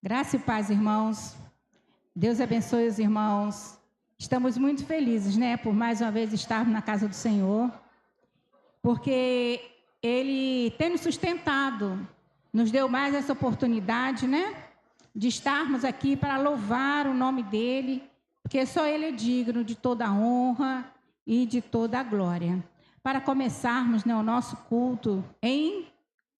Graça e paz, irmãos. Deus abençoe os irmãos. Estamos muito felizes, por mais uma vez estarmos na casa do Senhor, porque Ele tem nos sustentado, nos deu mais essa oportunidade, de estarmos aqui para louvar o nome dEle, porque só Ele é digno de toda a honra e de toda a glória. Para começarmos, o nosso culto em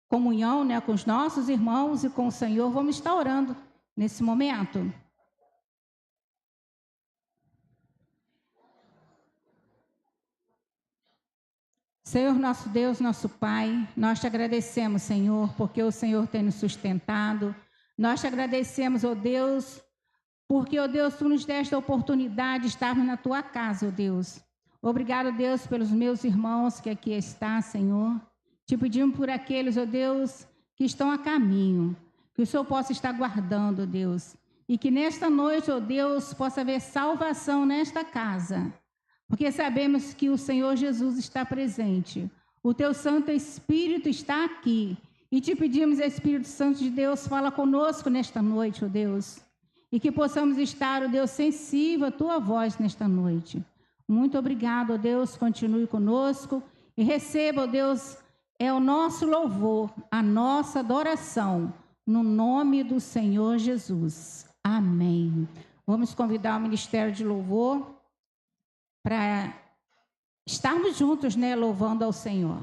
comunhão, com os nossos irmãos e com o Senhor, vamos estar orando nesse momento. Senhor, nosso Deus, nosso Pai, nós te agradecemos, Senhor, porque o Senhor tem nos sustentado. Nós te agradecemos, ó Deus, porque, ó Deus, tu nos deste a oportunidade de estarmos na tua casa, ó Deus. Obrigado, Deus, pelos meus irmãos que aqui estão, Senhor. Te pedimos por aqueles, ó Deus, que estão a caminho, que o Senhor possa estar guardando, ó Deus, e que nesta noite, ó Deus, possa haver salvação nesta casa, porque sabemos que o Senhor Jesus está presente, o teu Santo Espírito está aqui, e te pedimos, Espírito Santo de Deus, fala conosco nesta noite, ó Deus, e que possamos estar, ó Deus, sensível à tua voz nesta noite. Muito obrigado, ó Deus, continue conosco e receba, ó Deus, é o nosso louvor, a nossa adoração, no nome do Senhor Jesus. Amém. Vamos convidar o Ministério de Louvor para estarmos juntos, louvando ao Senhor.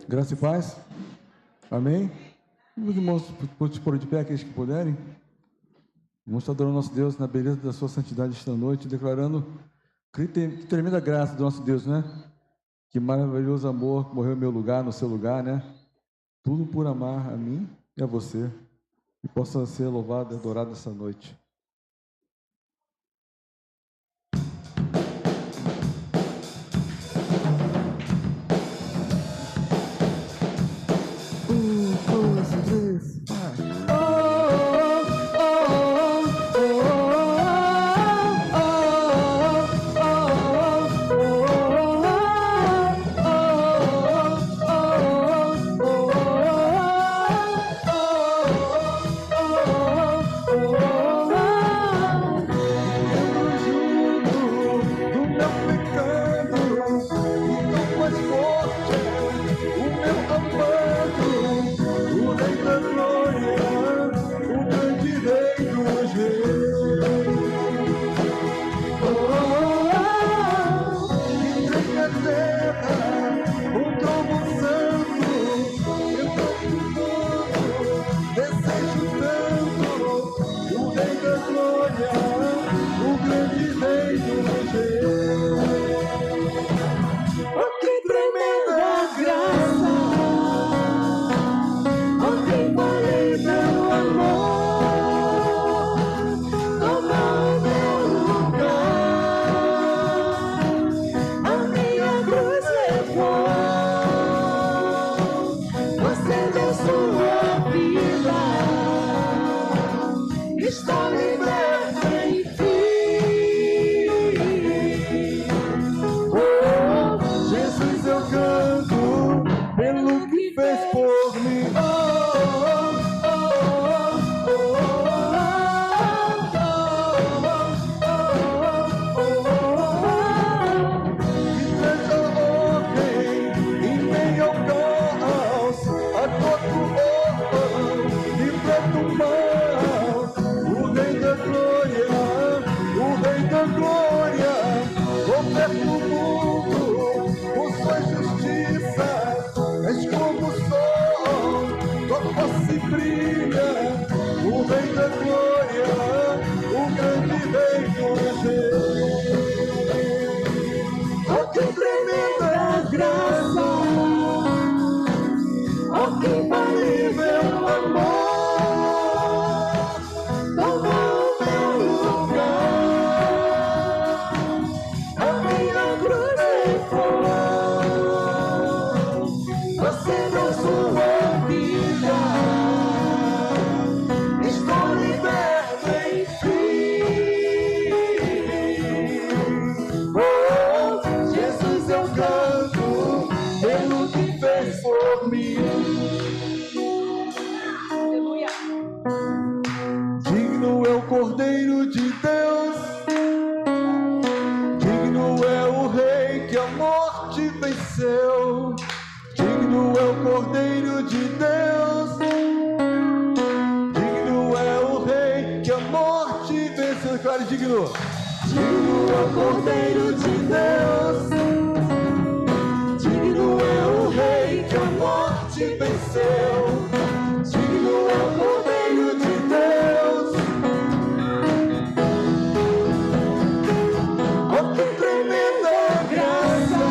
Graça e paz. Amém? Meus irmãos, pode pôr de pé aqueles que puderem. Vamos estar adorando nosso Deus na beleza da sua santidade esta noite, declarando que tremenda graça do nosso Deus, Que maravilhoso amor morreu em meu lugar, no seu lugar, Tudo por amar a mim e a você. E possa ser louvado e adorado essa noite. O declare digno. Digno é o Cordeiro de Deus, digno é o Rei que a morte venceu, digno é o Cordeiro de Deus. Oh, que tremenda graça,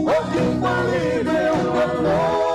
oh, que infalível amor.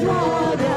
Glória.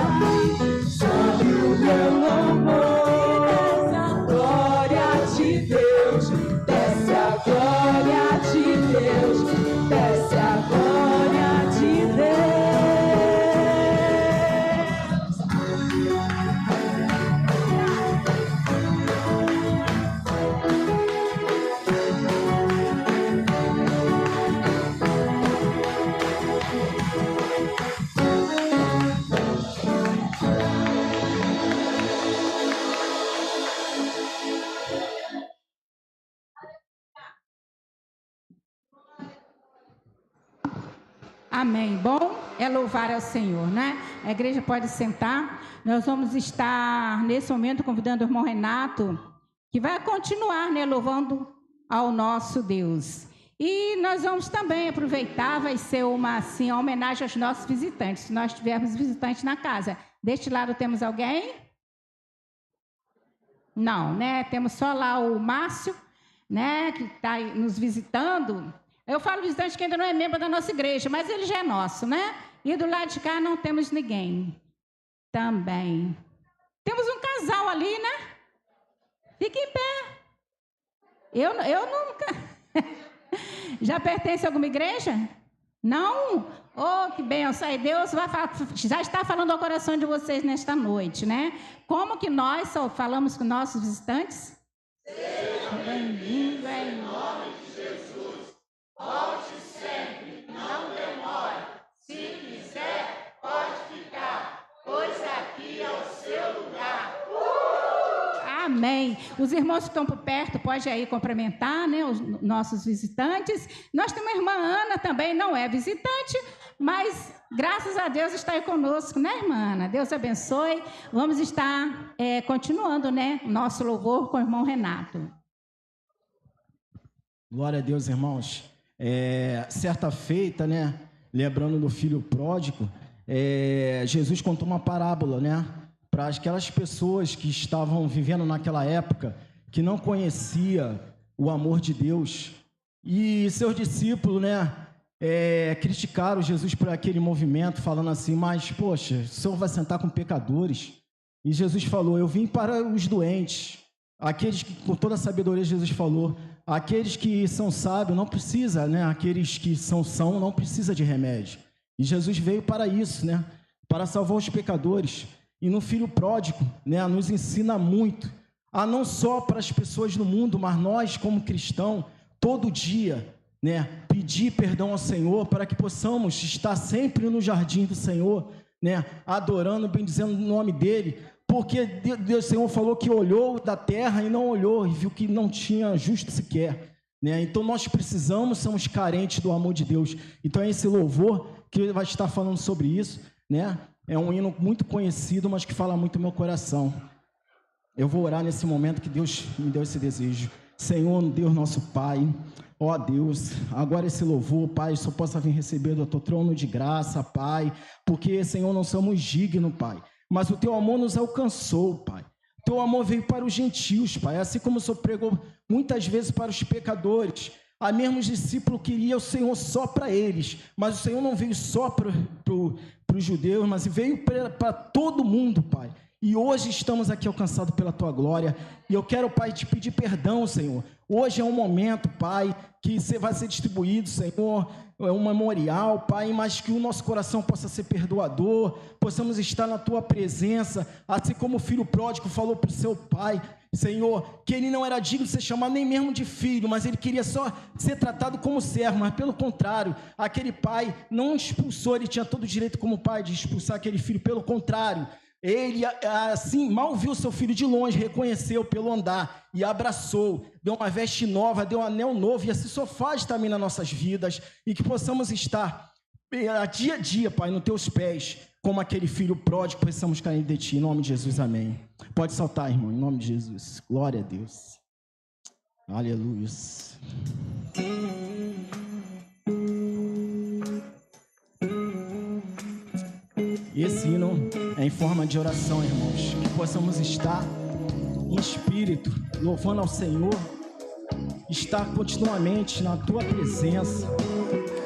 Amém. Bom é louvar ao Senhor, né? A igreja pode sentar. Nós vamos estar, nesse momento, convidando o irmão Renato, que vai continuar, né, louvando ao nosso Deus. E nós vamos também aproveitar, vai ser uma homenagem aos nossos visitantes, se nós tivermos visitantes na casa. Deste lado temos alguém? Não, né? Temos só lá o Márcio, né, que está nos visitando. Eu falo visitante que ainda não é membro da nossa igreja, mas ele já é nosso, né? E do lado de cá não temos ninguém. Também. Temos um casal ali, né? Fique em pé. Eu nunca... Já pertence a alguma igreja? Não? Oh, que benção. E Deus já está falando ao coração de vocês nesta noite, né? Como que nós só falamos com nossos visitantes? Seja bem-vindo em nome de Jesus. Volte sempre, não demore. Se quiser, pode ficar, pois aqui é o seu lugar. Amém. Os irmãos que estão por perto podem aí cumprimentar, né, os nossos visitantes. Nós temos a irmã Ana também, não é visitante, mas graças a Deus está aí conosco, né, irmã Ana? Deus abençoe. Vamos estar continuando, né, nosso louvor com o irmão Renato. Glória a Deus, irmãos. Certa feita, né, lembrando do filho pródigo, Jesus contou uma parábola, né, para aquelas pessoas que estavam vivendo naquela época, que não conhecia o amor de Deus, e seus discípulos, né, criticaram Jesus por aquele movimento, falando assim, mas, poxa, o Senhor vai sentar com pecadores? E Jesus falou, eu vim para os doentes, aqueles que, com toda a sabedoria, Jesus falou, aqueles que são sábios não precisa, né, aqueles que são não precisa de remédio. E Jesus veio para isso, né, para salvar os pecadores. E no filho pródigo, né, nos ensina muito, a não só para as pessoas no mundo, mas nós como cristãos, todo dia, né, pedir perdão ao Senhor para que possamos estar sempre no jardim do Senhor, né, adorando, bendizendo o nome dEle, porque Deus, o Senhor falou que olhou da terra e não olhou, e viu que não tinha justo sequer, né, então nós precisamos, somos carentes do amor de Deus. Então é esse louvor que ele vai estar falando sobre isso, né. É um hino muito conhecido, mas que fala muito no meu coração. Eu vou orar nesse momento que Deus me deu esse desejo. Senhor, Deus nosso Pai, ó Deus, agora esse louvor, Pai, só possa vir receber do teu trono de graça, Pai, porque, Senhor, não somos dignos, Pai, mas o teu amor nos alcançou, Pai. Teu amor veio para os gentios, Pai, assim como o Senhor pregou muitas vezes para os pecadores. A mesmo os discípulos queriam o Senhor só para eles, mas o Senhor não veio só para os judeus, mas veio para todo mundo, Pai. E hoje estamos aqui alcançados pela Tua glória, e eu quero, Pai, te pedir perdão, Senhor. Hoje é um momento, Pai, que vai ser distribuído, Senhor, é um memorial, Pai, mas que o nosso coração possa ser perdoador, possamos estar na Tua presença, assim como o filho pródigo falou para o seu pai, Senhor, que ele não era digno de ser chamado nem mesmo de filho, mas ele queria só ser tratado como servo, mas pelo contrário, aquele pai não expulsou, ele tinha todo o direito como pai de expulsar aquele filho, pelo contrário, ele assim, mal viu seu filho de longe, reconheceu pelo andar e abraçou, deu uma veste nova, deu um anel novo, e assim só faz também nas nossas vidas, e que possamos estar dia a dia, Pai, nos teus pés, como aquele filho pródigo, precisamos cair de ti, em nome de Jesus, amém. Pode saltar, irmão, em nome de Jesus, glória a Deus, aleluia. Esse hino é em forma de oração, irmãos, que possamos estar em espírito, louvando ao Senhor, estar continuamente na Tua presença,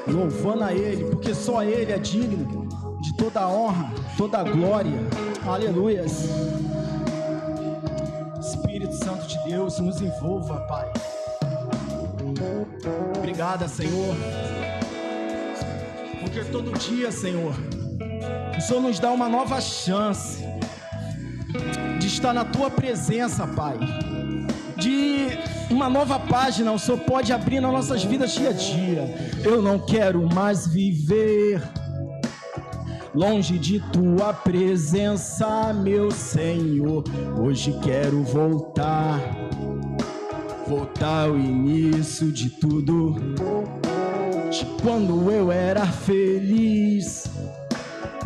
louvando a Ele, porque só Ele é digno de toda a honra, toda a glória, aleluias. Espírito Santo de Deus, nos envolva, Pai. Obrigada, Senhor, porque todo dia, Senhor, o Senhor nos dá uma nova chance de estar na Tua presença, Pai, de uma nova página o Senhor pode abrir nas nossas vidas dia a dia. Eu não quero mais viver longe de Tua presença, meu Senhor. Hoje quero voltar ao início de tudo. Quando eu era feliz,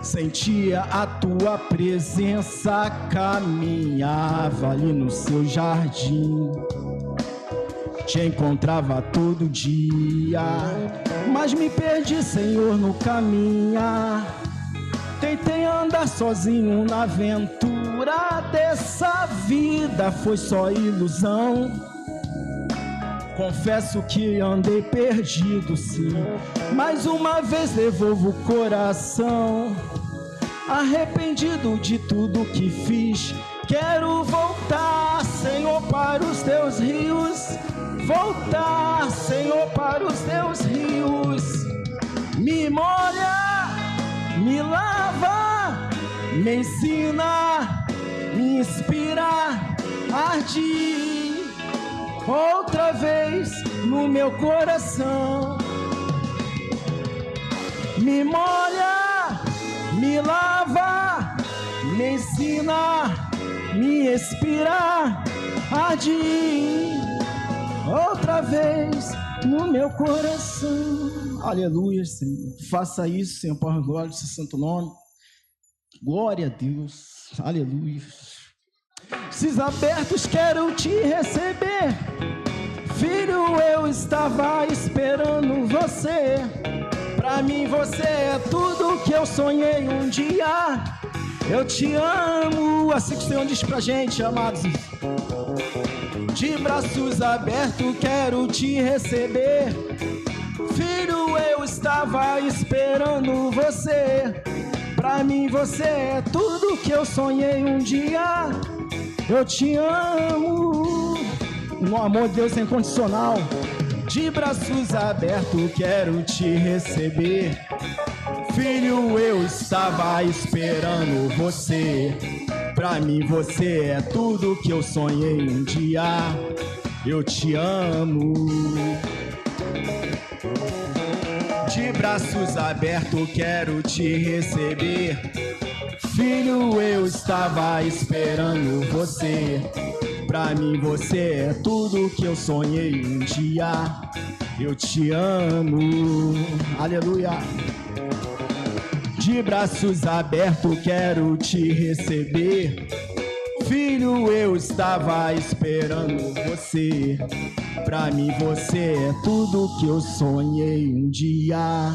sentia a tua presença, caminhava ali no seu jardim, te encontrava todo dia, mas me perdi, Senhor, no caminhar. Tentei andar sozinho na aventura dessa vida, foi só ilusão. Confesso que andei perdido, sim. Mais uma vez devolvo o coração, arrependido de tudo que fiz. Quero voltar, Senhor, para os teus rios. Voltar, Senhor, para os teus rios. Me molha, me lava, me ensina, me inspira, arde outra vez no meu coração. Me molha, me lava, me ensina, me inspira, arde outra vez no meu coração. Aleluia, Senhor. Faça isso, Senhor, para a glória do seu santo nome. Glória a Deus. Aleluia. Esses abertos quero te receber. Filho, eu estava esperando você. Pra mim você é tudo que eu sonhei um dia. Eu te amo. Assim que o Senhor diz pra gente, amados. De braços abertos quero te receber. Filho, eu estava esperando você. Pra mim você é tudo que eu sonhei um dia. Eu te amo. Um amor de Deus incondicional. De braços abertos quero te receber. Filho, eu estava esperando você. Pra mim você é tudo que eu sonhei um dia. Eu te amo. De braços abertos quero te receber. Filho, eu estava esperando você. Pra mim você é tudo que eu sonhei um dia. Eu te amo. Aleluia. De braços abertos quero te receber. Filho, eu estava esperando você. Pra mim você é tudo que eu sonhei um dia.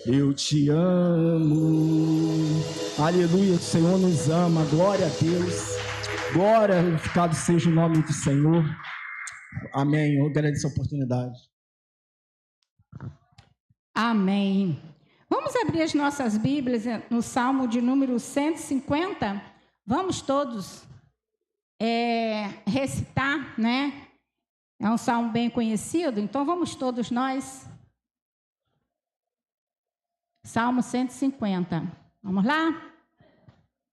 Eu te amo. Aleluia, o Senhor nos ama. Glória a Deus. Glorificado seja o nome do Senhor. Amém. Eu agradeço a oportunidade. Amém. Vamos abrir as nossas Bíblias no Salmo de número 150. Vamos todos recitar, né? É um salmo bem conhecido, então vamos todos nós. Salmo 150. Vamos lá?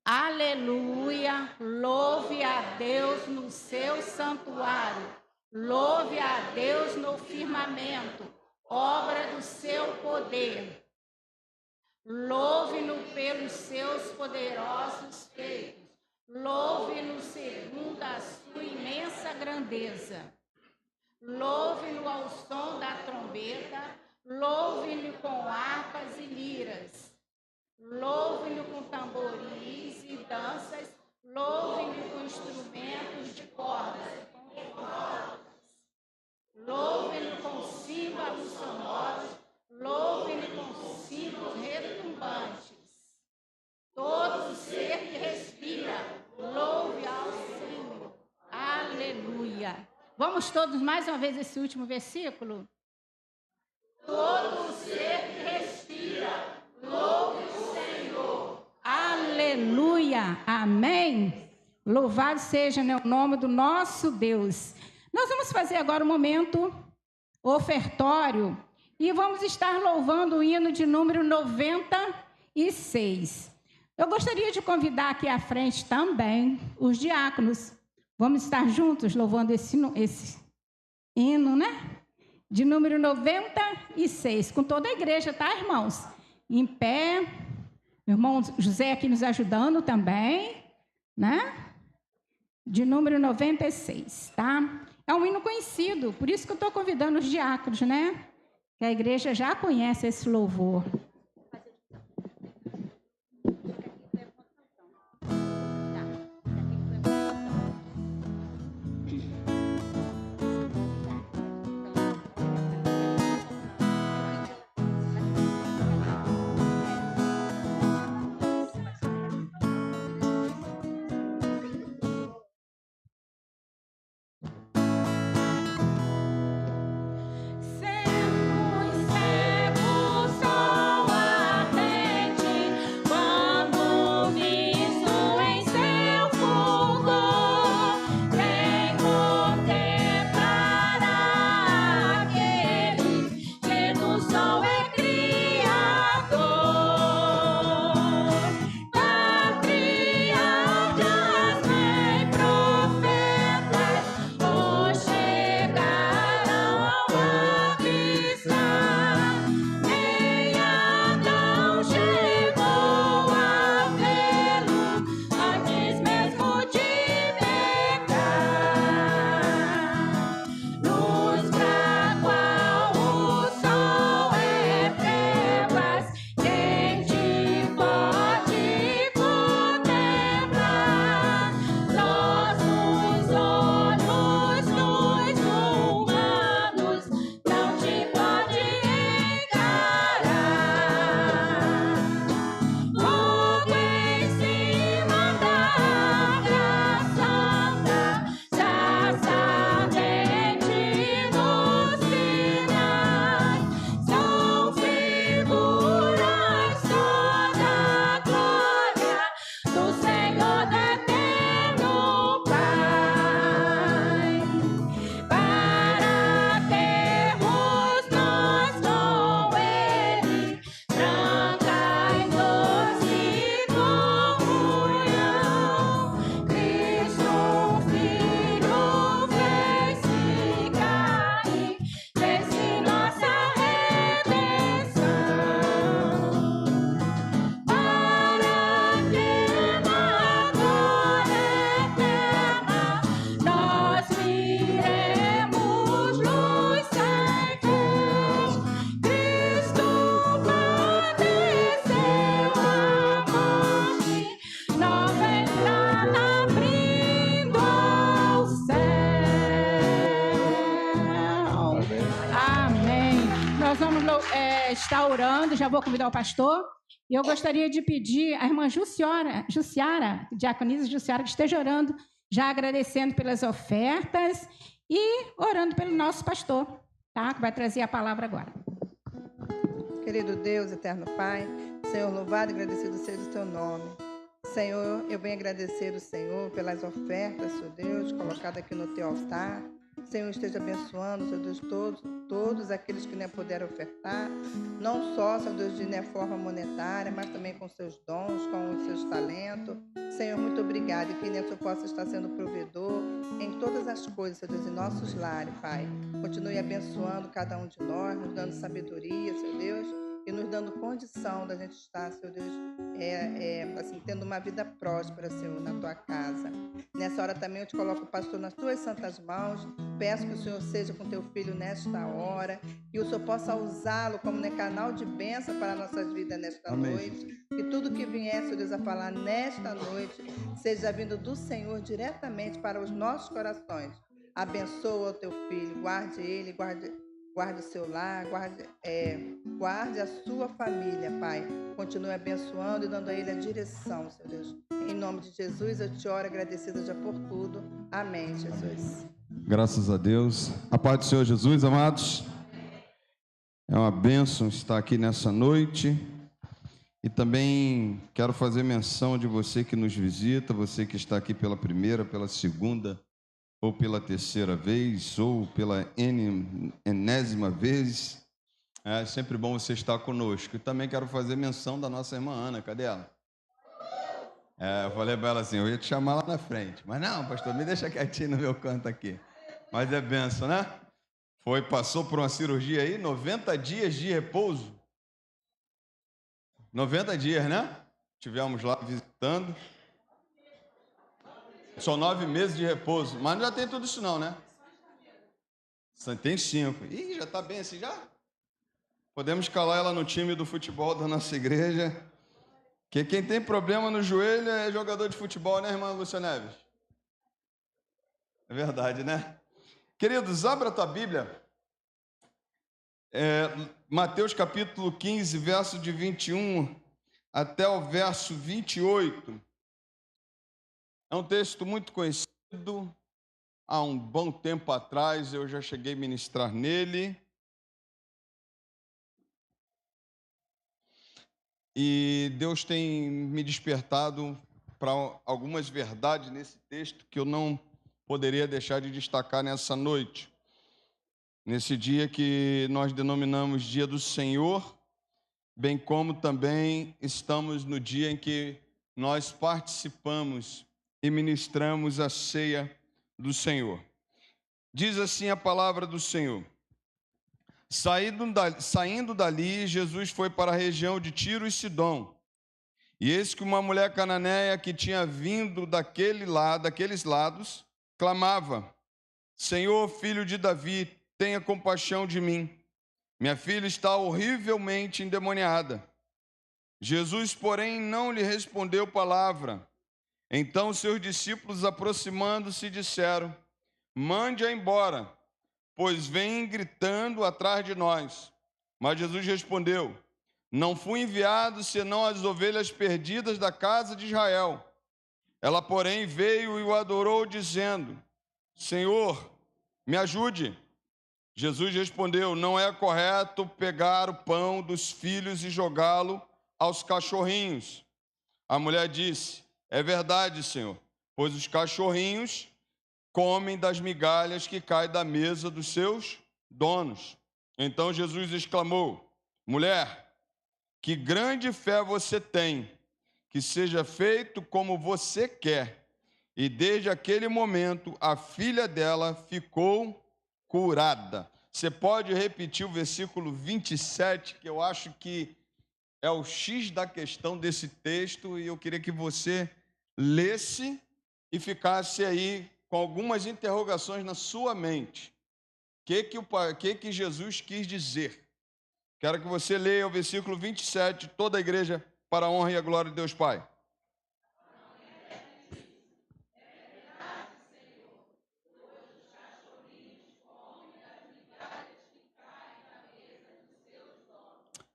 Aleluia, louve a Deus no seu santuário, louve a Deus no firmamento, obra do seu poder. Louve-no pelos seus poderosos feitos, louve-no segundo a sua imensa grandeza. Louve-no ao som da trombeta, louve-no com harpas e liras. Louve-no com tamboris e danças, louve-no com instrumentos de cordas e com flautas. Louve-no com símbolos sonoros, louve-no com símbolos retumbantes. Todo ser que respira, louve ao Senhor. Aleluia. Vamos todos mais uma vez esse último versículo? Todo ser que respira, louve o Senhor. Aleluia. Amém. Louvado seja o nome do nosso Deus. Nós vamos fazer agora um momento ofertório e vamos estar louvando o hino de número 96. Eu gostaria de convidar aqui à frente também os diáconos. Vamos estar juntos louvando esse hino, né? De número 96, com toda a igreja, tá, irmãos? Em pé, o irmão José aqui nos ajudando também, né? De número 96, tá? É um hino conhecido, por isso que eu estou convidando os diáconos, né? que a igreja já conhece esse louvor. Está orando, já vou convidar o pastor. E eu gostaria de pedir a irmã Jussiara, diaconisa Jussiara, que esteja orando, já agradecendo pelas ofertas e orando pelo nosso pastor, tá? Que vai trazer a palavra agora. Querido Deus, eterno Pai, Senhor, louvado e agradecido seja o teu nome. Senhor, eu venho agradecer o Senhor pelas ofertas, Senhor Deus, colocadas aqui no teu altar. Senhor, esteja abençoando, Senhor Deus, todos aqueles que nem puderam ofertar, não só, Senhor Deus, de forma monetária, mas também com seus dons, com os seus talentos. Senhor, muito obrigado, e que nem Senhor possa estar sendo provedor em todas as coisas, Senhor Deus, em nossos lares, Pai. Continue abençoando cada um de nós, nos dando sabedoria, Senhor Deus, e nos dando condição da gente estar, Senhor Deus, assim, tendo uma vida próspera, Senhor, na tua casa. Nessa hora também eu te coloco o pastor nas tuas santas mãos. Peço que o Senhor seja com teu filho nesta hora, que o Senhor possa usá-lo como canal de bênção para nossas vidas nesta Amém. noite. Que tudo que vier, Senhor Deus, a falar nesta noite, seja vindo do Senhor diretamente para os nossos corações. Abençoa o teu filho, guarde ele, guarde o seu lar, guarde a sua família, Pai. Continue abençoando e dando a ele a direção, Senhor Deus. Em nome de Jesus, eu te oro agradecida já por tudo. Amém, Jesus. Graças a Deus. A paz do Senhor Jesus, amados. É uma bênção estar aqui nessa noite. E também quero fazer menção de você que nos visita, você que está aqui pela primeira, pela segunda, ou pela terceira vez, ou pela enésima vez. É sempre bom você estar conosco. E também quero fazer menção da nossa irmã Ana. Cadê ela? Eu falei para ela assim, eu ia te chamar lá na frente. Mas não, pastor, me deixa quietinho no meu canto aqui. Mas é bênção, né? Passou por uma cirurgia aí, 90 dias de repouso. 90 dias, né? Tivemos lá visitando. São 9 meses de repouso, mas não já tem tudo isso não, né? Tem 5. Ih, já está bem assim já? Podemos escalar ela no time do futebol da nossa igreja. Que quem tem problema no joelho é jogador de futebol, né, irmã Lúcia Neves? É verdade, né? Queridos, abra a tua Bíblia. Mateus capítulo 15, verso de 21 até o verso 28. É um texto muito conhecido. Há um bom tempo atrás eu já cheguei a ministrar nele. E Deus tem me despertado para algumas verdades nesse texto que eu não poderia deixar de destacar nessa noite. Nesse dia que nós denominamos Dia do Senhor, bem como também estamos no dia em que nós participamos e ministramos a ceia do Senhor. Diz assim a palavra do Senhor: Saindo dali, Jesus foi para a região de Tiro e Sidom. E eis que uma mulher cananeia que tinha vindo daqueles lados, clamava: Senhor, filho de Davi, tenha compaixão de mim. Minha filha está horrivelmente endemoniada. Jesus, porém, não lhe respondeu palavra. Então seus discípulos, aproximando-se, disseram: Mande-a embora, pois vem gritando atrás de nós. Mas Jesus respondeu: Não fui enviado senão às ovelhas perdidas da casa de Israel. Ela, porém, veio e o adorou, dizendo: Senhor, me ajude. Jesus respondeu: Não é correto pegar o pão dos filhos e jogá-lo aos cachorrinhos. A mulher disse: É verdade, Senhor, pois os cachorrinhos comem das migalhas que caem da mesa dos seus donos. Então Jesus exclamou: Mulher, que grande fé você tem, que seja feito como você quer. E desde aquele momento a filha dela ficou curada. Você pode repetir o versículo 27, que eu acho que é o X da questão desse texto, e eu queria que você lesse e ficasse aí com algumas interrogações na sua mente. O que Jesus quis dizer? Quero que você leia o versículo 27, toda a igreja, para a honra e a glória de Deus Pai.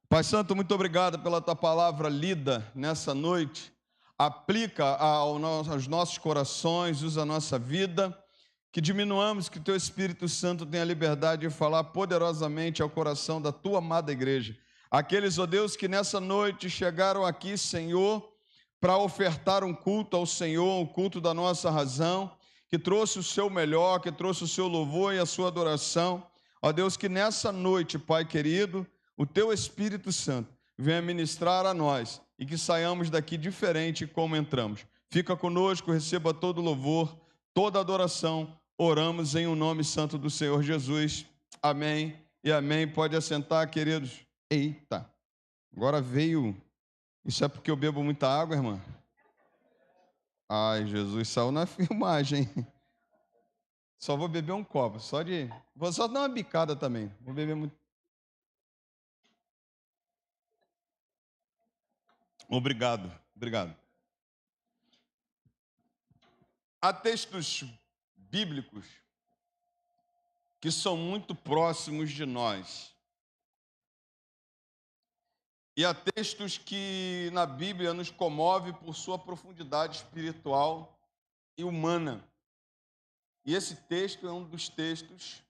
Pai Santo, muito obrigado pela tua palavra lida nessa noite. Aplica aos nossos corações, usa a nossa vida, que diminuamos, que teu Espírito Santo tenha liberdade de falar poderosamente ao coração da tua amada igreja. Aqueles, ó Deus, que nessa noite chegaram aqui, Senhor, para ofertar um culto ao Senhor, um culto da nossa razão, que trouxe o seu melhor, que trouxe o seu louvor e a sua adoração. Ó Deus, que nessa noite, Pai querido, o teu Espírito Santo venha ministrar a nós e que saiamos daqui diferente como entramos. Fica conosco, receba todo o louvor, toda a adoração. Oramos em o nome santo do Senhor Jesus. Amém e amém. Pode assentar, queridos. Eita, agora veio. Isso é porque eu bebo muita água, irmã? Ai, Jesus, saiu na filmagem. Só vou beber um copo, vou só dar uma bicada também. Vou beber muito. Obrigado. Há textos bíblicos que são muito próximos de nós. E há textos que na Bíblia nos comove por sua profundidade espiritual e humana. E esse texto é um dos textos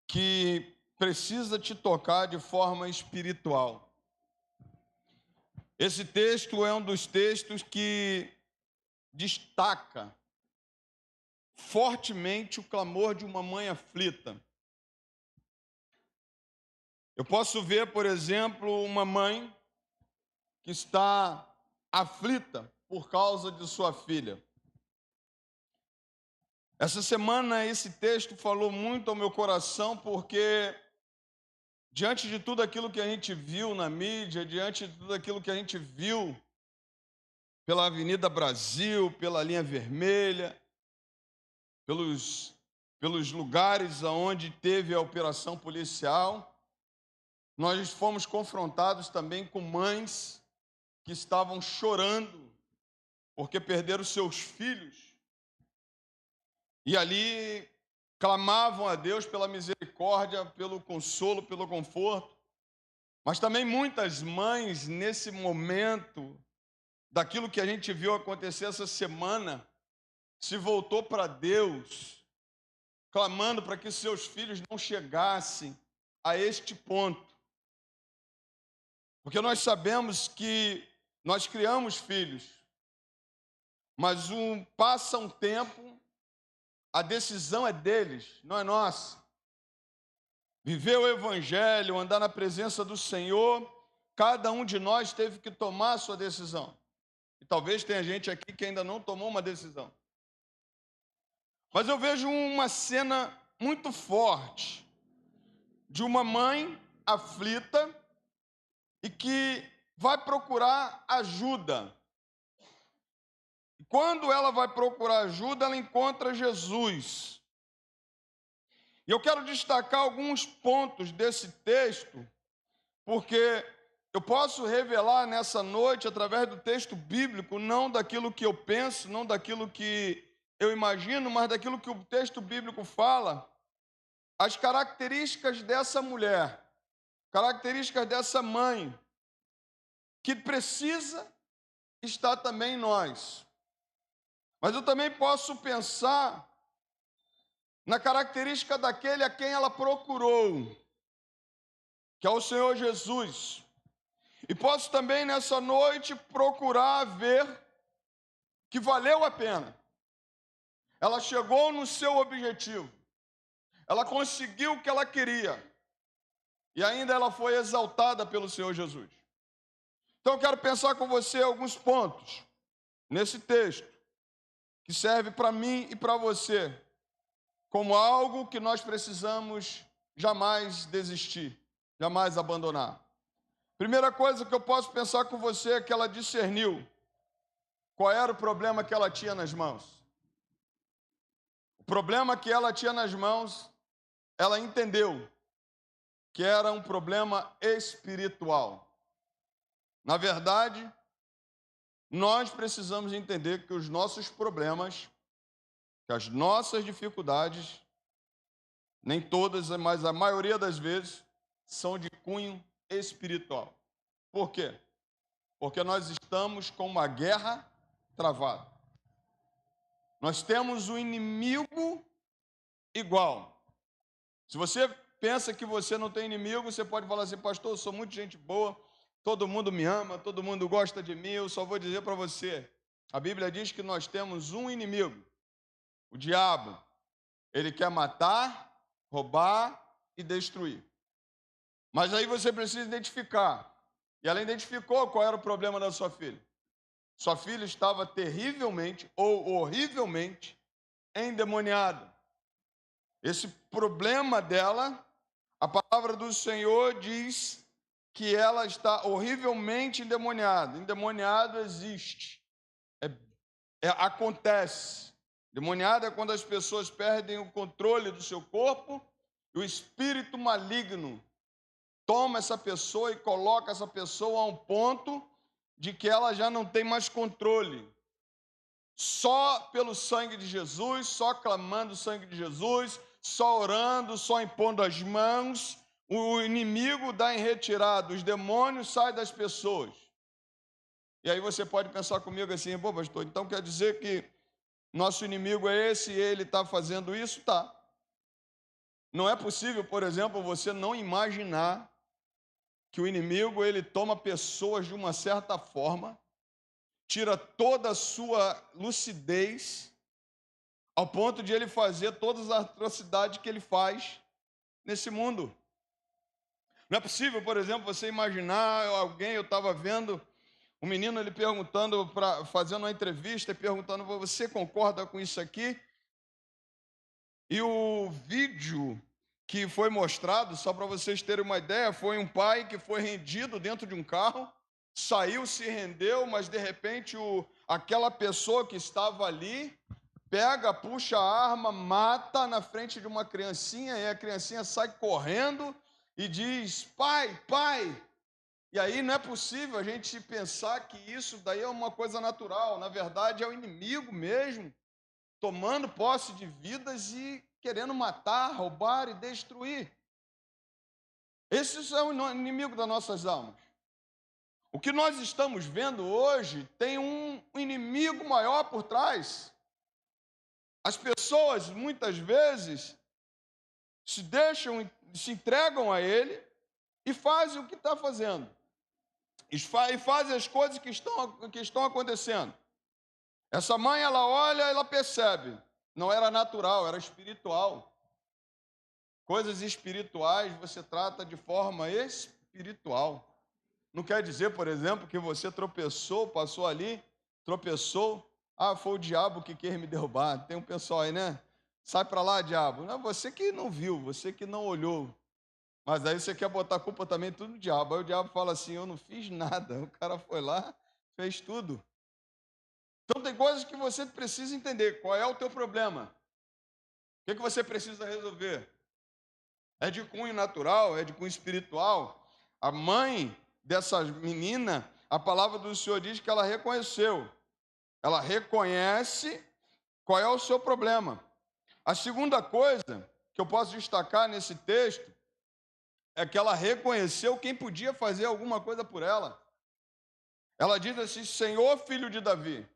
que precisa te tocar de forma espiritual. Esse texto é um dos textos que destaca fortemente o clamor de uma mãe aflita. Eu posso ver, por exemplo, uma mãe que está aflita por causa de sua filha. Essa semana esse texto falou muito ao meu coração porque diante de tudo aquilo que a gente viu na mídia, diante de tudo aquilo que a gente viu pela Avenida Brasil, pela linha vermelha, pelos lugares onde teve a operação policial, nós fomos confrontados também com mães que estavam chorando porque perderam seus filhos e ali clamavam a Deus pela misericórdia, pelo consolo, pelo conforto. Mas também muitas mães, nesse momento, daquilo que a gente viu acontecer essa semana, se voltou para Deus, clamando para que seus filhos não chegassem a este ponto. Porque nós sabemos que nós criamos filhos, mas passa um tempo, a decisão é deles, não é nossa. Viver o Evangelho, andar na presença do Senhor, cada um de nós teve que tomar a sua decisão. E talvez tenha gente aqui que ainda não tomou uma decisão. Mas eu vejo uma cena muito forte de uma mãe aflita e que vai procurar ajuda. E quando ela vai procurar ajuda, ela encontra Jesus. E eu quero destacar alguns pontos desse texto, porque eu posso revelar nessa noite, através do texto bíblico, não daquilo que eu penso, não daquilo que eu imagino, mas daquilo que o texto bíblico fala, as características dessa mulher, características dessa mãe, que precisa estar também em nós. Mas eu também posso pensar na característica daquele a quem ela procurou, que é o Senhor Jesus. E posso também nessa noite procurar ver que valeu a pena. Ela chegou no seu objetivo. Ela conseguiu o que ela queria. E ainda ela foi exaltada pelo Senhor Jesus. Então eu quero pensar com você alguns pontos nesse texto, que serve para mim e para você, como algo que nós precisamos jamais desistir, jamais abandonar. Primeira coisa que eu posso pensar com você é que ela discerniu qual era o problema que ela tinha nas mãos. O problema que ela tinha nas mãos, ela entendeu que era um problema espiritual. Na verdade, nós precisamos entender que os nossos problemas, que as nossas dificuldades, nem todas, mas a maioria das vezes, são de cunho espiritual. Por quê? Porque nós estamos com uma guerra travada. Nós temos um inimigo igual. Se você pensa que você não tem inimigo, você pode falar assim: pastor, eu sou muito gente boa, todo mundo me ama, todo mundo gosta de mim. Eu só vou dizer para você, a Bíblia diz que nós temos um inimigo, o diabo. Ele quer matar, roubar e destruir. Mas aí você precisa identificar. E ela identificou qual era o problema da sua filha. Sua filha estava terrivelmente ou horrivelmente endemoniada. Esse problema dela, a palavra do Senhor diz que ela está horrivelmente endemoniada. Endemoniado existe. Acontece. Endemoniado é quando as pessoas perdem o controle do seu corpo e o espírito maligno toma essa pessoa e coloca essa pessoa a um ponto de que ela já não tem mais controle. Só pelo sangue de Jesus, só clamando o sangue de Jesus, só orando, só impondo as mãos, o inimigo dá em retirada, os demônios saem das pessoas. E aí você pode pensar comigo assim: pô, pastor, então quer dizer que nosso inimigo é esse e ele está fazendo isso? Tá. Não é possível, por exemplo, você não imaginar que o inimigo, ele toma pessoas de uma certa forma, tira toda a sua lucidez, ao ponto de ele fazer todas as atrocidades que ele faz nesse mundo. Não é possível, por exemplo, você imaginar alguém, eu estava vendo um menino, ele perguntando, fazendo uma entrevista, perguntando: você concorda com isso aqui? E o vídeo que foi mostrado, só para vocês terem uma ideia, foi um pai que foi rendido dentro de um carro, saiu, se rendeu, mas de repente aquela pessoa que estava ali pega, puxa a arma, mata na frente de uma criancinha, e a criancinha sai correndo, e diz: pai, pai. E aí não é possível a gente pensar que isso daí é uma coisa natural. Na verdade, é o inimigo mesmo, tomando posse de vidas e querendo matar, roubar e destruir. Esse é o inimigo das nossas almas. O que nós estamos vendo hoje tem um inimigo maior por trás. As pessoas, muitas vezes, se deixam, se entregam a ele e fazem o que está fazendo. E fazem as coisas que estão acontecendo. Essa mãe, ela olha, ela percebe. Não era natural, era espiritual. Coisas espirituais você trata de forma espiritual. Não quer dizer, por exemplo, que você tropeçou, passou ali, tropeçou. Ah, foi o diabo que quer me derrubar. Tem um pessoal aí, né? Sai para lá, diabo. Não, você que não viu, você que não olhou. Mas aí você quer botar a culpa também tudo no diabo. Aí o diabo fala assim: eu não fiz nada. O cara foi lá, fez tudo. Então tem coisas que você precisa entender. Qual é o teu problema? O que você precisa resolver? É de cunho natural? É de cunho espiritual? A mãe dessa menina, a palavra do Senhor diz que ela reconheceu. Ela reconhece qual é o seu problema. A segunda coisa que eu posso destacar nesse texto é que ela reconheceu quem podia fazer alguma coisa por ela. Ela diz assim: Senhor, filho de Davi,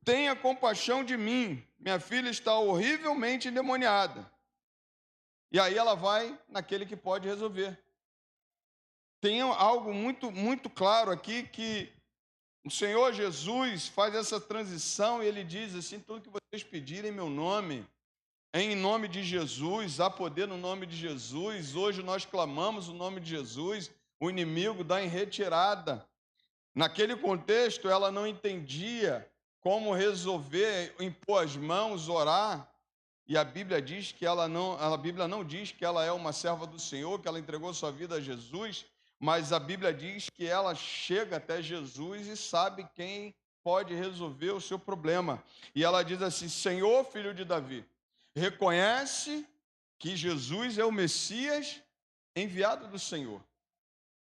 tenha compaixão de mim, minha filha está horrivelmente endemoniada. E aí ela vai naquele que pode resolver. Tem algo muito claro aqui, que o Senhor Jesus faz essa transição e ele diz assim: tudo que vocês pedirem em meu nome, em nome de Jesus, há poder no nome de Jesus. Hoje nós clamamos o nome de Jesus, o inimigo dá em retirada. Naquele contexto, ela não entendia como resolver, impor as mãos, orar. E a Bíblia diz que a Bíblia não diz que ela é uma serva do Senhor, que ela entregou sua vida a Jesus, mas a Bíblia diz que ela chega até Jesus e sabe quem pode resolver o seu problema. E ela diz assim: Senhor, filho de Davi, reconhece que Jesus é o Messias enviado do Senhor.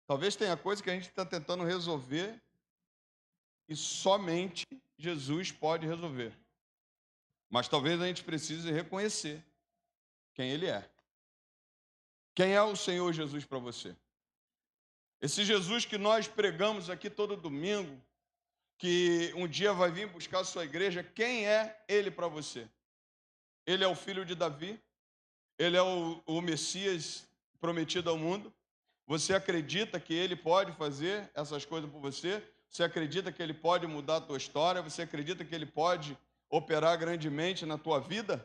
Talvez tenha coisa que a gente está tentando resolver e somente Jesus pode resolver. Mas talvez a gente precise reconhecer quem Ele é. Quem é o Senhor Jesus para você? Esse Jesus que nós pregamos aqui todo domingo, que um dia vai vir buscar a sua igreja, quem é Ele para você? Ele é o filho de Davi? Ele é o Messias prometido ao mundo? Você acredita que Ele pode fazer essas coisas por você? Você acredita que Ele pode mudar a tua história? Você acredita que Ele pode operar grandemente na tua vida?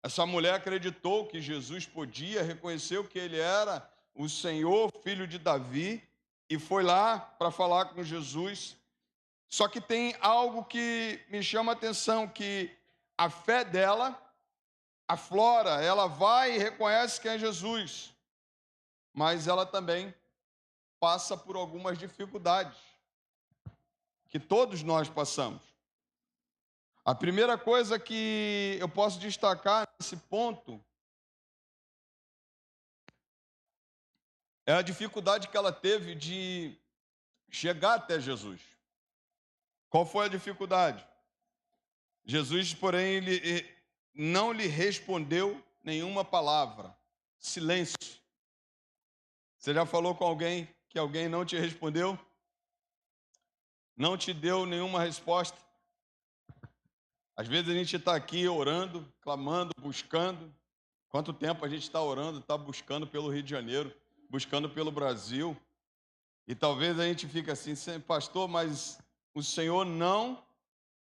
Essa mulher acreditou que Jesus podia, reconheceu que Ele era o Senhor, filho de Davi, e foi lá para falar com Jesus. Só que tem algo que me chama a atenção, que a fé dela aflora, ela vai e reconhece quem é Jesus, mas ela também passa por algumas dificuldades, que todos nós passamos. A primeira coisa que eu posso destacar nesse ponto é a dificuldade que ela teve de chegar até Jesus. Qual foi a dificuldade? Jesus, porém, ele não lhe respondeu nenhuma palavra. Silêncio. Você já falou com alguém que alguém não te respondeu? Não te deu nenhuma resposta? Às vezes a gente está aqui orando, clamando, buscando. Quanto tempo a gente está orando, está buscando pelo Rio de Janeiro, buscando pelo Brasil. E talvez a gente fique assim: pastor, mas o Senhor não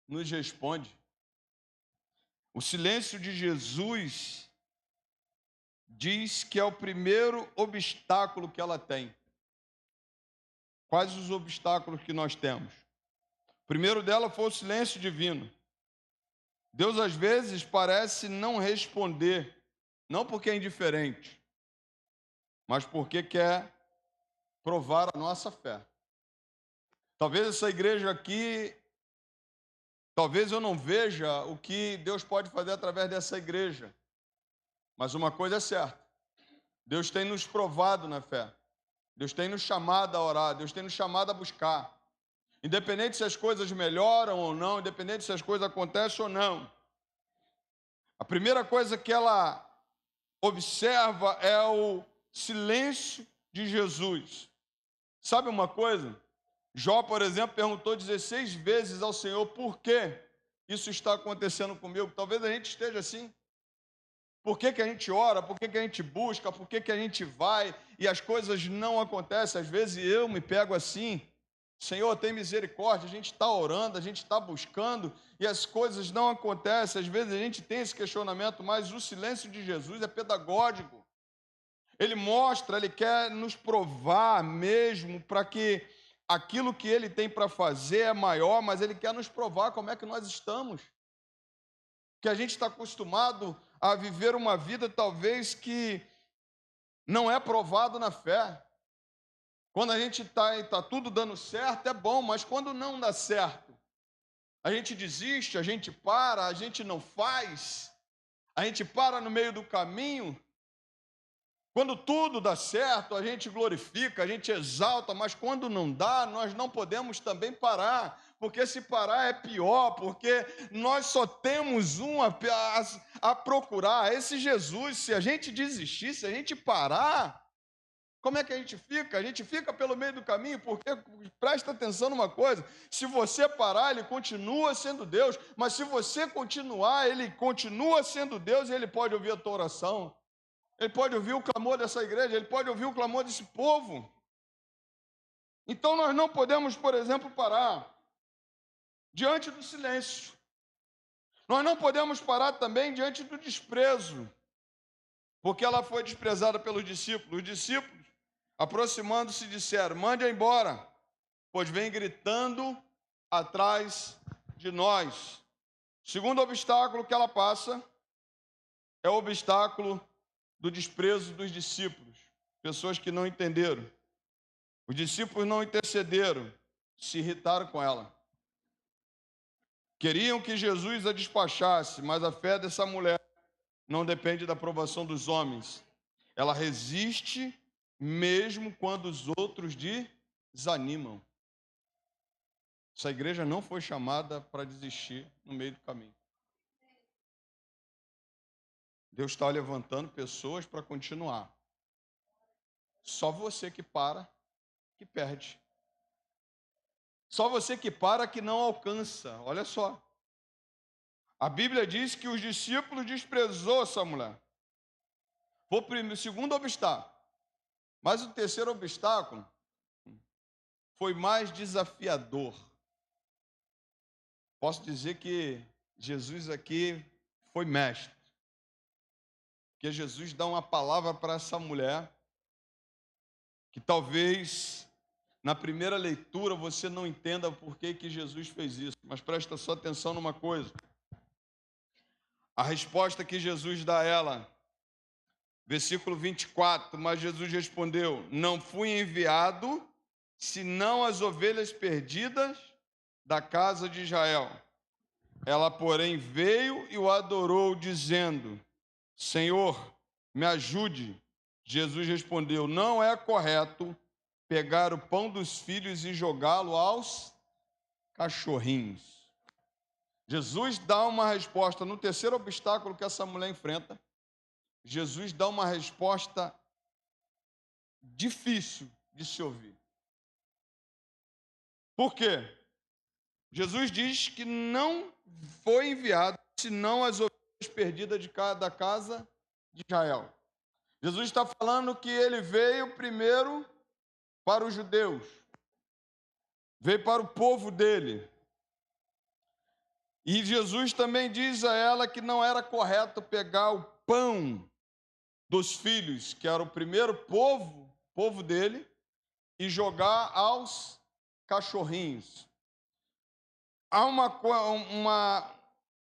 nos responde. O silêncio de Jesus diz que é o primeiro obstáculo que ela tem. Quais os obstáculos que nós temos? O primeiro dela foi o silêncio divino. Deus às vezes parece não responder, não porque é indiferente, mas porque quer provar a nossa fé. Talvez essa igreja aqui, talvez eu não veja o que Deus pode fazer através dessa igreja, mas uma coisa é certa: Deus tem nos provado na fé. Deus tem nos chamado a orar. Deus tem nos chamado a buscar. Independente se as coisas melhoram ou não, independente se as coisas acontecem ou não. A primeira coisa que ela observa é o silêncio de Jesus. Sabe uma coisa? Jó, por exemplo, perguntou 16 vezes ao Senhor por que isso está acontecendo comigo. Talvez a gente esteja assim. Por que a gente ora? Por que a gente busca? Por que a gente vai e as coisas não acontecem? Às vezes eu me pego assim. Senhor, tem misericórdia. A gente está orando, a gente está buscando e as coisas não acontecem. Às vezes a gente tem esse questionamento, mas o silêncio de Jesus é pedagógico. Ele mostra, ele quer nos provar mesmo para que aquilo que ele tem para fazer é maior, mas ele quer nos provar como é que nós estamos. Que a gente está acostumado a viver uma vida talvez que não é provado na fé. Quando a gente está tudo dando certo, é bom, mas quando não dá certo, a gente desiste, a gente para, a gente não faz, a gente para no meio do caminho. Quando tudo dá certo, a gente glorifica, a gente exalta, mas quando não dá, nós não podemos também parar, porque se parar é pior, porque nós só temos um a procurar, esse Jesus. Se a gente desistir, se a gente parar, como é que a gente fica? A gente fica pelo meio do caminho, porque, presta atenção numa coisa, se você parar, ele continua sendo Deus, mas se você continuar, ele continua sendo Deus e ele pode ouvir a tua oração. Ele pode ouvir o clamor dessa igreja, ele pode ouvir o clamor desse povo. Então nós não podemos, por exemplo, parar diante do silêncio. Nós não podemos parar também diante do desprezo, porque ela foi desprezada pelos discípulos. Os discípulos, aproximando-se, disseram: mande-a embora, pois vem gritando atrás de nós. O segundo obstáculo que ela passa é o obstáculo do desprezo dos discípulos, pessoas que não entenderam. Os discípulos não intercederam, se irritaram com ela. Queriam que Jesus a despachasse, mas a fé dessa mulher não depende da aprovação dos homens. Ela resiste mesmo quando os outros desanimam. Essa igreja não foi chamada para desistir no meio do caminho. Deus está levantando pessoas para continuar. Só você que para, que perde. Só você que para, que não alcança. Olha só. A Bíblia diz que os discípulos desprezou essa mulher. Foi o segundo obstáculo. Mas o terceiro obstáculo foi mais desafiador. Posso dizer que Jesus aqui foi mestre. Porque Jesus dá uma palavra para essa mulher que talvez na primeira leitura você não entenda por que Jesus fez isso, mas presta só atenção numa coisa. A resposta que Jesus dá a ela, versículo 24, mas Jesus respondeu: não fui enviado senão as ovelhas perdidas da casa de Israel. Ela, porém, veio e o adorou, dizendo: Senhor, me ajude. Jesus respondeu: não é correto pegar o pão dos filhos e jogá-lo aos cachorrinhos. Jesus dá uma resposta no terceiro obstáculo que essa mulher enfrenta. Jesus dá uma resposta difícil de se ouvir. Por quê? Jesus diz que não foi enviado senão as ovelhas perdidas da casa de Israel. Jesus está falando que ele veio primeiro para os judeus, veio para o povo dele. E Jesus também diz a ela que não era correto pegar o pão dos filhos, que era o primeiro povo dele, e jogar aos cachorrinhos. Há uma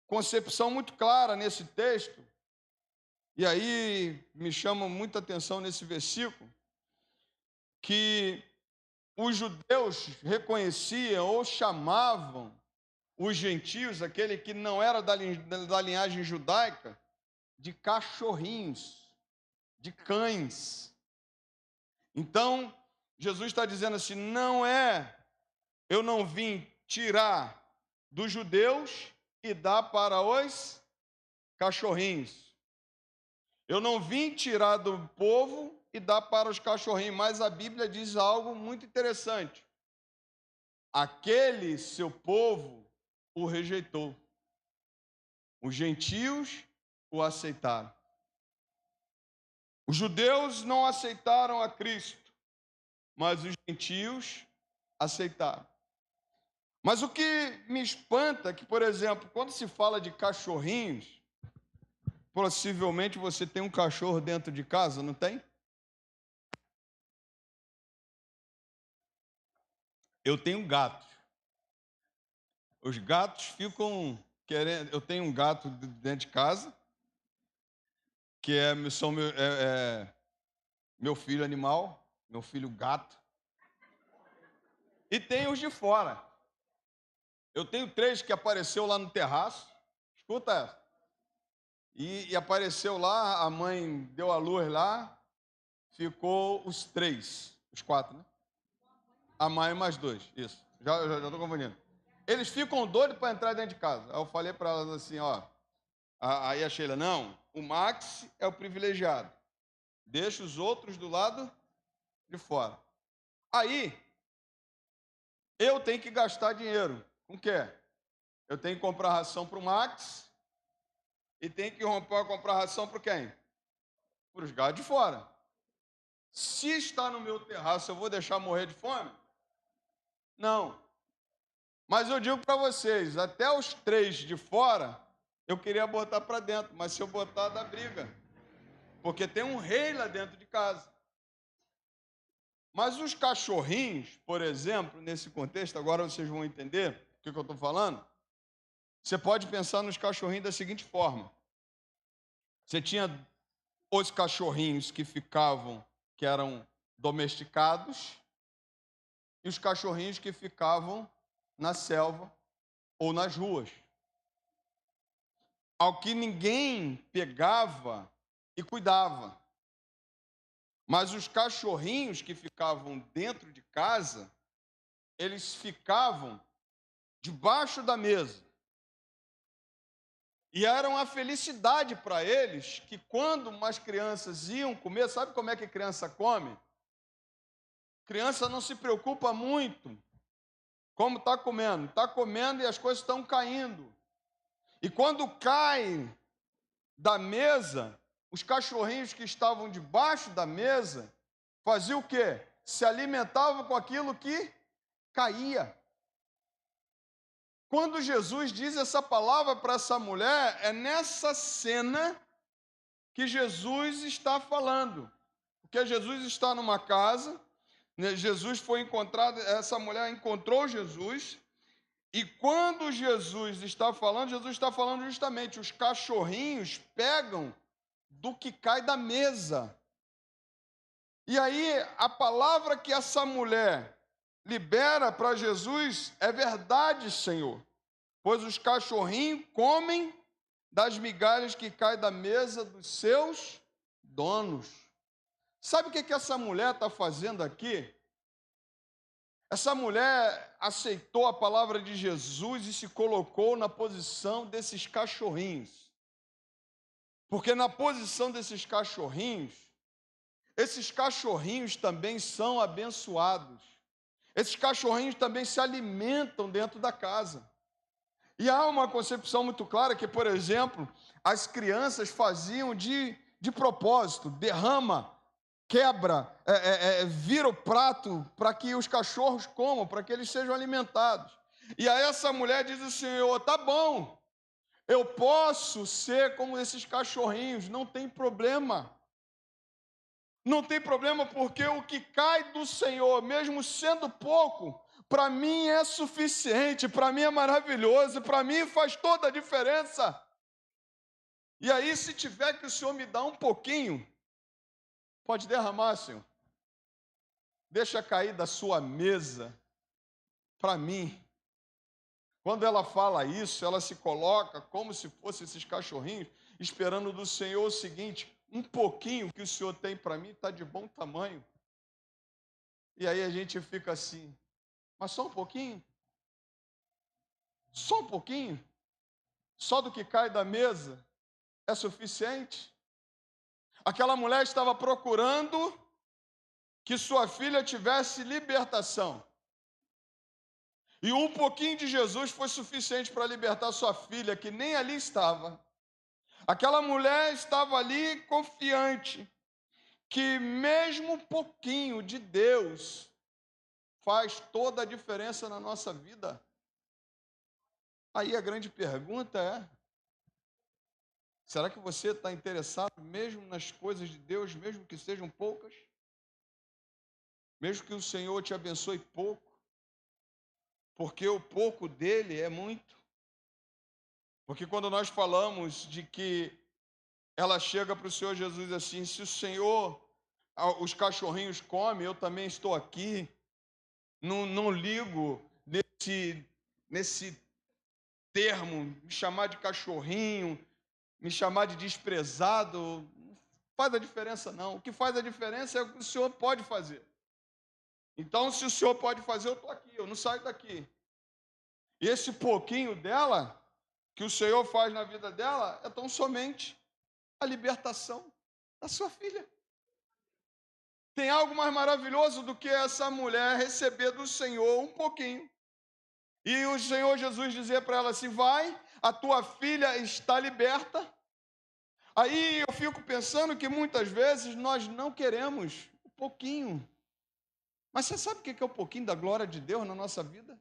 concepção muito clara nesse texto, e aí me chama muita atenção nesse versículo, que os judeus reconheciam ou chamavam os gentios, aquele que não era da linhagem judaica, de cachorrinhos. de cães. Então, Jesus está dizendo assim, eu não vim tirar dos judeus e dar para os cachorrinhos. Eu não vim tirar do povo e dar para os cachorrinhos, mas a Bíblia diz algo muito interessante. Aquele seu povo o rejeitou. Os gentios o aceitaram. Os judeus não aceitaram a Cristo, mas os gentios aceitaram. Mas o que me espanta é que, por exemplo, quando se fala de cachorrinhos, possivelmente você tem um cachorro dentro de casa, não tem? Eu tenho gatos. Os gatos ficam querendo. Eu tenho um gato dentro de casa, que é meu filho animal, meu filho gato. E tem os de fora. Eu tenho 3 que apareceu lá no terraço. Escuta essa. E apareceu lá, a mãe deu a luz lá, ficou os 3, os 4, né? A mãe mais 2, isso. Já estou confundindo. Eles ficam doidos para entrar dentro de casa. Aí eu falei para elas assim, ó. Aí a Sheila, não, o Max é o privilegiado. Deixa os outros do lado de fora. Aí, eu tenho que gastar dinheiro. Com o quê? Eu tenho que comprar ração para o Max e tenho que comprar ração para quem? Para os gatos de fora. Se está no meu terraço, eu vou deixar morrer de fome? Não. Mas eu digo para vocês, até os 3 de fora, eu queria botar para dentro, mas se eu botar, dá briga. Porque tem um rei lá dentro de casa. Mas os cachorrinhos, por exemplo, nesse contexto, agora vocês vão entender o que eu estou falando. Você pode pensar nos cachorrinhos da seguinte forma. Você tinha os cachorrinhos que eram domesticados, e os cachorrinhos que ficavam na selva ou nas ruas. Ao que ninguém pegava e cuidava. Mas os cachorrinhos que ficavam dentro de casa, eles ficavam debaixo da mesa. E era uma felicidade para eles que quando umas crianças iam comer, sabe como é que criança come? Criança não se preocupa muito como está comendo e as coisas estão caindo. E quando cai da mesa, os cachorrinhos que estavam debaixo da mesa faziam o quê? Se alimentavam com aquilo que caía. Quando Jesus diz essa palavra para essa mulher, é nessa cena que Jesus está falando. Porque Jesus está numa casa, né? Jesus foi encontrado, essa mulher encontrou Jesus, e quando Jesus está falando justamente, os cachorrinhos pegam do que cai da mesa. E aí, a palavra que essa mulher libera para Jesus é verdade, Senhor. Pois os cachorrinhos comem das migalhas que caem da mesa dos seus donos. Sabe o que essa mulher está fazendo aqui? Essa mulher aceitou a palavra de Jesus e se colocou na posição desses cachorrinhos. Porque na posição desses cachorrinhos também são abençoados. Esses cachorrinhos também se alimentam dentro da casa. E há uma concepção muito clara que, por exemplo, as crianças faziam de propósito, derrama, quebra, vira o prato para que os cachorros comam, para que eles sejam alimentados. E aí essa mulher diz assim, Senhor, tá bom, eu posso ser como esses cachorrinhos, não tem problema. Não tem problema porque o que cai do Senhor, mesmo sendo pouco, para mim é suficiente, para mim é maravilhoso, para mim faz toda a diferença. E aí, se tiver que o Senhor me dar um pouquinho, pode derramar, Senhor. Deixa cair da sua mesa para mim. Quando ela fala isso, ela se coloca como se fossem esses cachorrinhos, esperando do Senhor o seguinte, um pouquinho que o Senhor tem para mim está de bom tamanho. E aí a gente fica assim, mas só um pouquinho? Só um pouquinho? Só do que cai da mesa é suficiente? Aquela mulher estava procurando que sua filha tivesse libertação. E um pouquinho de Jesus foi suficiente para libertar sua filha, que nem ali estava. Aquela mulher estava ali confiante que mesmo um pouquinho de Deus faz toda a diferença na nossa vida. Aí a grande pergunta é: será que você está interessado mesmo nas coisas de Deus, mesmo que sejam poucas? Mesmo que o Senhor te abençoe pouco? Porque o pouco dele é muito. Porque quando nós falamos de que ela chega para o Senhor Jesus assim, se o Senhor, os cachorrinhos comem, eu também estou aqui. Não ligo nesse termo, me chamar de cachorrinho, me chamar de desprezado, não faz a diferença não. O que faz a diferença é o que o Senhor pode fazer. Então, se o Senhor pode fazer, eu estou aqui, eu não saio daqui. E esse pouquinho dela, que o Senhor faz na vida dela, é tão somente a libertação da sua filha. Tem algo mais maravilhoso do que essa mulher receber do Senhor um pouquinho. E o Senhor Jesus dizer para ela assim: vai, a tua filha está liberta. Aí eu fico pensando que muitas vezes nós não queremos um pouquinho. Mas você sabe o que é o pouquinho da glória de Deus na nossa vida?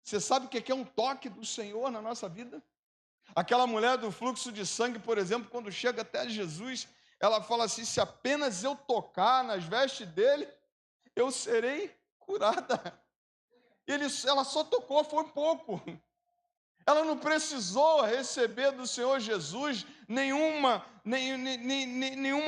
Você sabe o que é um toque do Senhor na nossa vida? Aquela mulher do fluxo de sangue, por exemplo, quando chega até Jesus, ela fala assim: se apenas eu tocar nas vestes dele, eu serei curada. Ela só tocou, foi pouco. Ela não precisou receber do Senhor Jesus nenhuma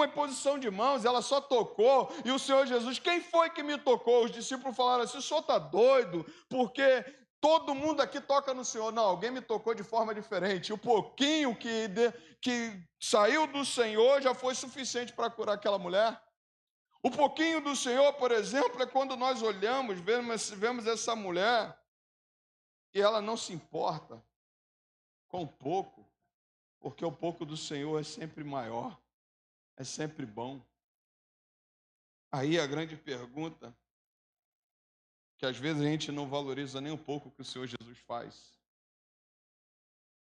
imposição de mãos, ela só tocou. E o Senhor Jesus: quem foi que me tocou? Os discípulos falaram assim: o senhor está doido? Porque todo mundo aqui toca no Senhor. Não, alguém me tocou de forma diferente. O pouquinho que saiu do Senhor já foi suficiente para curar aquela mulher. O pouquinho do Senhor, por exemplo, é quando nós olhamos, vemos essa mulher e ela não se importa com pouco, porque o pouco do Senhor é sempre maior, é sempre bom. Aí a grande pergunta, que às vezes a gente não valoriza nem um pouco o que o Senhor Jesus faz.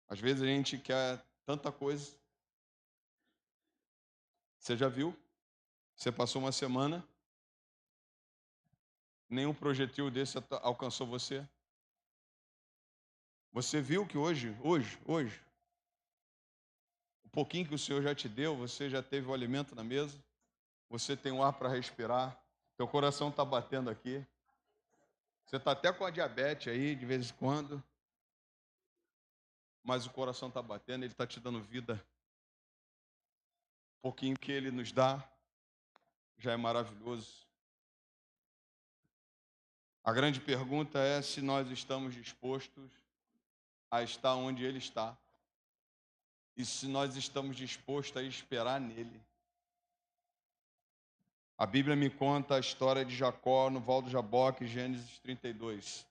Às vezes a gente quer tanta coisa. Você já viu? Você passou uma semana, nenhum projetil desse alcançou você. Você viu que hoje, o pouquinho que o Senhor já te deu, você já teve o alimento na mesa, você tem o ar para respirar, teu coração está batendo aqui, você está até com a diabetes aí de vez em quando, mas o coração está batendo, ele está te dando vida. O pouquinho que ele nos dá já é maravilhoso. A grande pergunta é se nós estamos dispostos a estar onde ele está e se nós estamos dispostos a esperar nele. A Bíblia me conta a história de Jacó no Val do Jaboque, Gênesis 32.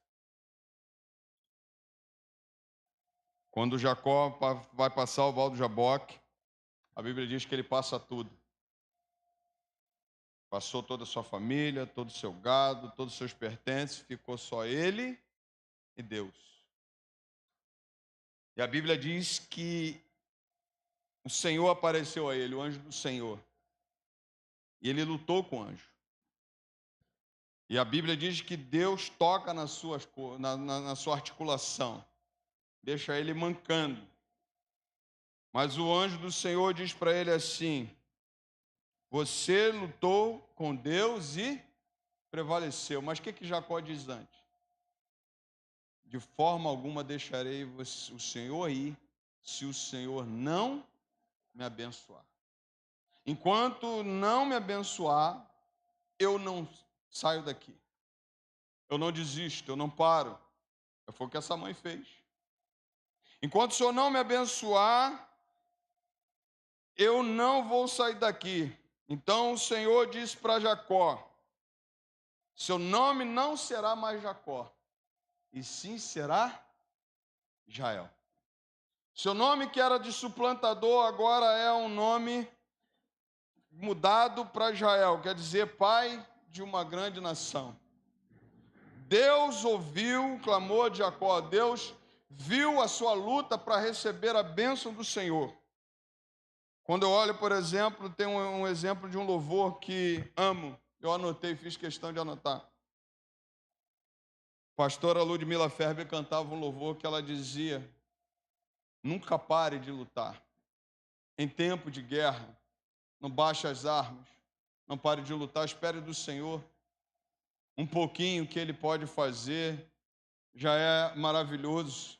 Quando Jacó vai passar o Val do Jaboque, a Bíblia diz que ele passa tudo. Passou toda a sua família, todo o seu gado, todos os seus pertences, ficou só ele e Deus. E a Bíblia diz que o Senhor apareceu a ele, o anjo do Senhor. E ele lutou com o anjo. E a Bíblia diz que Deus toca na sua articulação, deixa ele mancando. Mas o anjo do Senhor diz para ele assim: você lutou com Deus e prevaleceu. Mas o que Jacó diz antes? De forma alguma deixarei o Senhor ir, se o Senhor não me abençoar. Enquanto não me abençoar, eu não saio daqui. Eu não desisto, eu não paro. Foi o que essa mãe fez. Enquanto o Senhor não me abençoar, eu não vou sair daqui. Então o Senhor disse para Jacó: seu nome não será mais Jacó, e sim será Israel. Seu nome, que era de suplantador, agora é um nome mudado para Israel, quer dizer, pai de uma grande nação. Deus ouviu o clamor de Jacó, Deus viu a sua luta para receber a bênção do Senhor. Quando eu olho, por exemplo, tem um exemplo de um louvor que amo, eu anotei, fiz questão de anotar. Pastora Ludmila Ferber cantava um louvor que ela dizia: nunca pare de lutar. Em tempo de guerra, não baixe as armas, não pare de lutar, espere do Senhor. Um pouquinho que Ele pode fazer já é maravilhoso.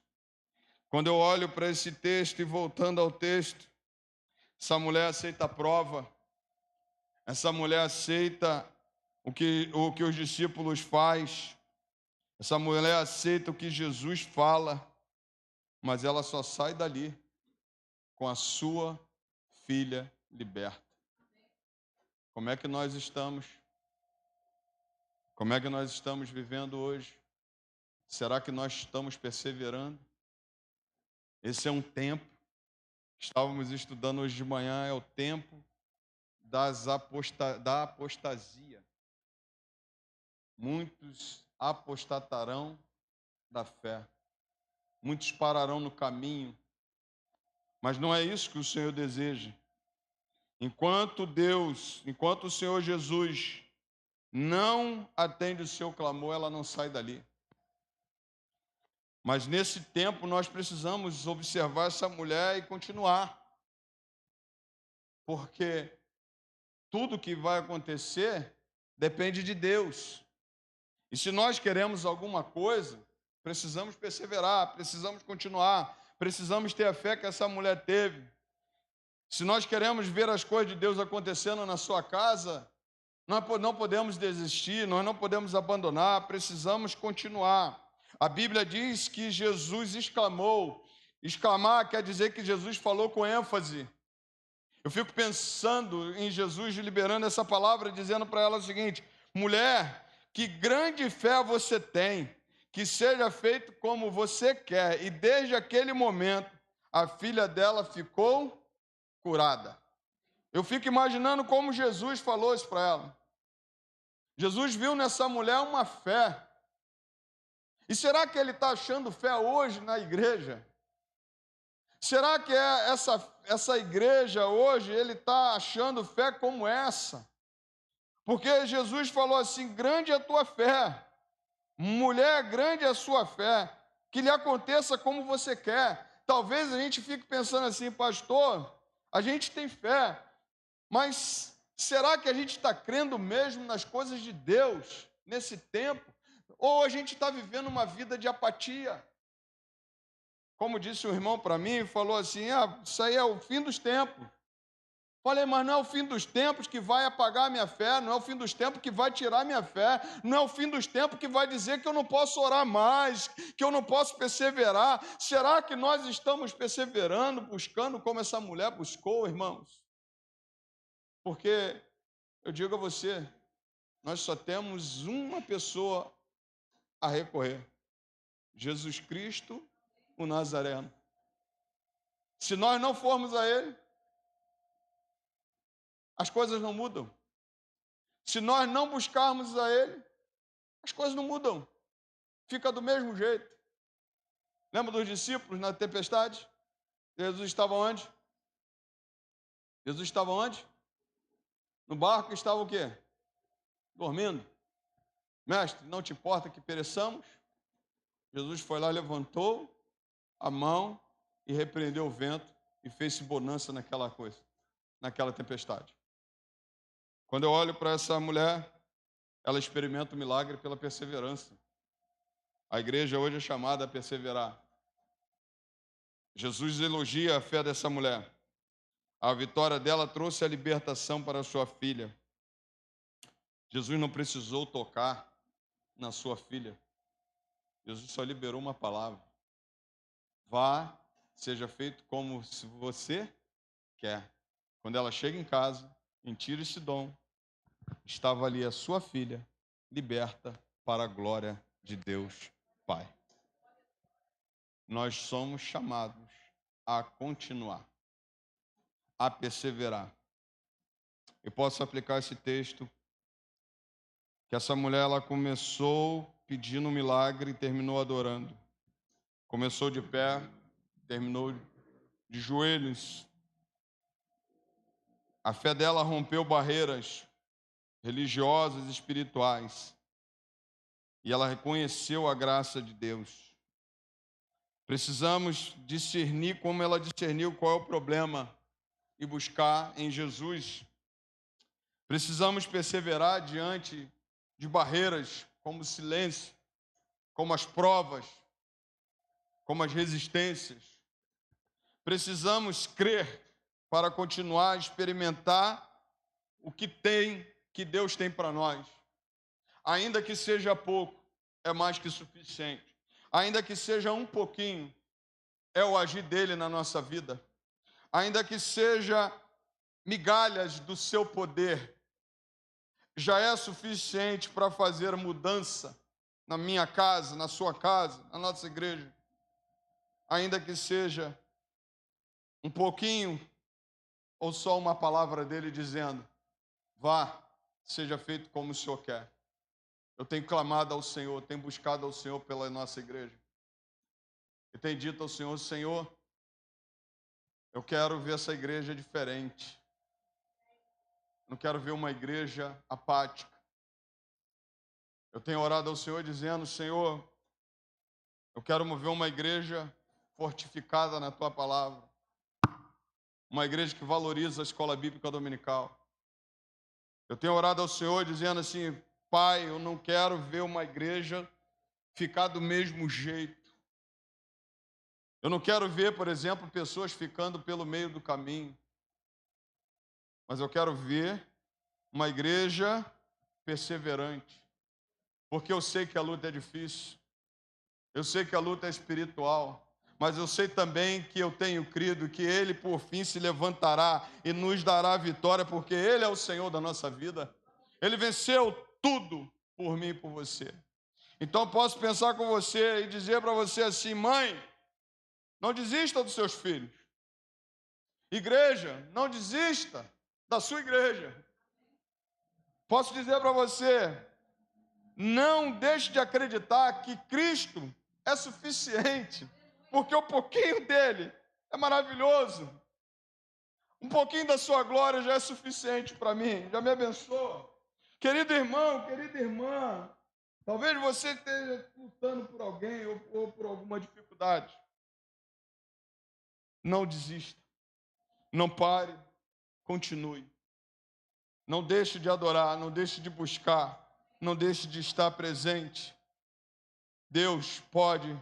Quando eu olho para esse texto e voltando ao texto, essa mulher aceita a prova, essa mulher aceita o que os discípulos fazem, essa mulher aceita o que Jesus fala, mas ela só sai dali com a sua filha liberta. Como é que nós estamos? Como é que nós estamos vivendo hoje? Será que nós estamos perseverando? Esse é um tempo, estávamos estudando hoje de manhã, é o tempo da apostasia. Muitos apostatarão da fé, muitos pararão no caminho, mas não é isso que o Senhor deseja. Enquanto o Senhor Jesus não atende o seu clamor, ela não sai dali. Mas nesse tempo nós precisamos observar essa mulher e continuar. Porque tudo que vai acontecer depende de Deus. E se nós queremos alguma coisa, precisamos perseverar, precisamos continuar, precisamos ter a fé que essa mulher teve. Se nós queremos ver as coisas de Deus acontecendo na sua casa, nós não podemos desistir, nós não podemos abandonar, precisamos continuar. A Bíblia diz que Jesus exclamou. Exclamar quer dizer que Jesus falou com ênfase. Eu fico pensando em Jesus liberando essa palavra, dizendo para ela o seguinte: mulher, que grande fé você tem, que seja feito como você quer. E desde aquele momento, a filha dela ficou curada. Eu fico imaginando como Jesus falou isso para ela. Jesus viu nessa mulher uma fé. E será que ele está achando fé hoje na igreja? Será que essa igreja hoje, ele está achando fé como essa? Porque Jesus falou assim: grande é a tua fé. Mulher, grande é a sua fé. Que lhe aconteça como você quer. Talvez a gente fique pensando assim: pastor, a gente tem fé, mas será que a gente está crendo mesmo nas coisas de Deus nesse tempo? Ou a gente está vivendo uma vida de apatia? Como disse um irmão para mim, falou assim: isso aí é o fim dos tempos. Falei, mas não é o fim dos tempos que vai apagar a minha fé, não é o fim dos tempos que vai tirar a minha fé, não é o fim dos tempos que vai dizer que eu não posso orar mais, que eu não posso perseverar. Será que nós estamos perseverando, buscando como essa mulher buscou, irmãos? Porque eu digo a você, nós só temos uma pessoa a recorrer: Jesus Cristo, o Nazareno. Se nós não formos a Ele, as coisas não mudam. Se nós não buscarmos a Ele, as coisas não mudam. Fica do mesmo jeito. Lembra dos discípulos na tempestade? Jesus estava onde? Jesus estava onde? No barco estava o quê? Dormindo. Mestre, não te importa que pereçamos? Jesus foi lá, levantou a mão e repreendeu o vento e fez-se bonança naquela tempestade. Quando eu olho para essa mulher, ela experimenta o milagre pela perseverança. A igreja hoje é chamada a perseverar. Jesus elogia a fé dessa mulher. A vitória dela trouxe a libertação para a sua filha. Jesus não precisou tocar na sua filha. Jesus só liberou uma palavra: vá, seja feito como você quer. Quando ela chega em casa, em Tiro e Sidom, estava ali a sua filha, liberta para a glória de Deus Pai. Nós somos chamados a continuar, a perseverar. Eu posso aplicar esse texto, que essa mulher ela começou pedindo um milagre e terminou adorando. Começou de pé, terminou de joelhos. A fé dela rompeu barreiras religiosas e espirituais. E ela reconheceu a graça de Deus. Precisamos discernir como ela discerniu qual é o problema e buscar em Jesus. Precisamos perseverar diante de barreiras como o silêncio, como as provas, como as resistências. Precisamos crer para continuar a experimentar o que Deus tem para nós. Ainda que seja pouco, é mais que suficiente. Ainda que seja um pouquinho, é o agir dele na nossa vida. Ainda que seja migalhas do seu poder, já é suficiente para fazer mudança na minha casa, na sua casa, na nossa igreja. Ainda que seja um pouquinho ou só uma palavra dele dizendo: vá, seja feito como o Senhor quer. Eu tenho clamado ao Senhor, tenho buscado ao Senhor pela nossa igreja. E tenho dito ao Senhor: Senhor, eu quero ver essa igreja diferente. Não quero ver uma igreja apática. Eu tenho orado ao Senhor dizendo: Senhor, eu quero mover uma igreja fortificada na Tua palavra. Uma igreja que valoriza a escola bíblica dominical. Eu tenho orado ao Senhor dizendo assim: Pai, eu não quero ver uma igreja ficar do mesmo jeito. Eu não quero ver, por exemplo, pessoas ficando pelo meio do caminho. Mas eu quero ver uma igreja perseverante. Porque eu sei que a luta é difícil. Eu sei que a luta é espiritual. Mas eu sei também que eu tenho crido que Ele, por fim, se levantará e nos dará a vitória, porque Ele é o Senhor da nossa vida. Ele venceu tudo por mim e por você. Então, eu posso pensar com você e dizer para você assim: mãe, não desista dos seus filhos. Igreja, não desista da sua igreja. Posso dizer para você: não deixe de acreditar que Cristo é suficiente, porque o pouquinho dele é maravilhoso. Um pouquinho da sua glória já é suficiente para mim, já me abençoa. Querido irmão, querida irmã, talvez você esteja lutando por alguém ou por alguma dificuldade. Não desista, não pare, continue. Não deixe de adorar, não deixe de buscar, não deixe de estar presente. Deus pode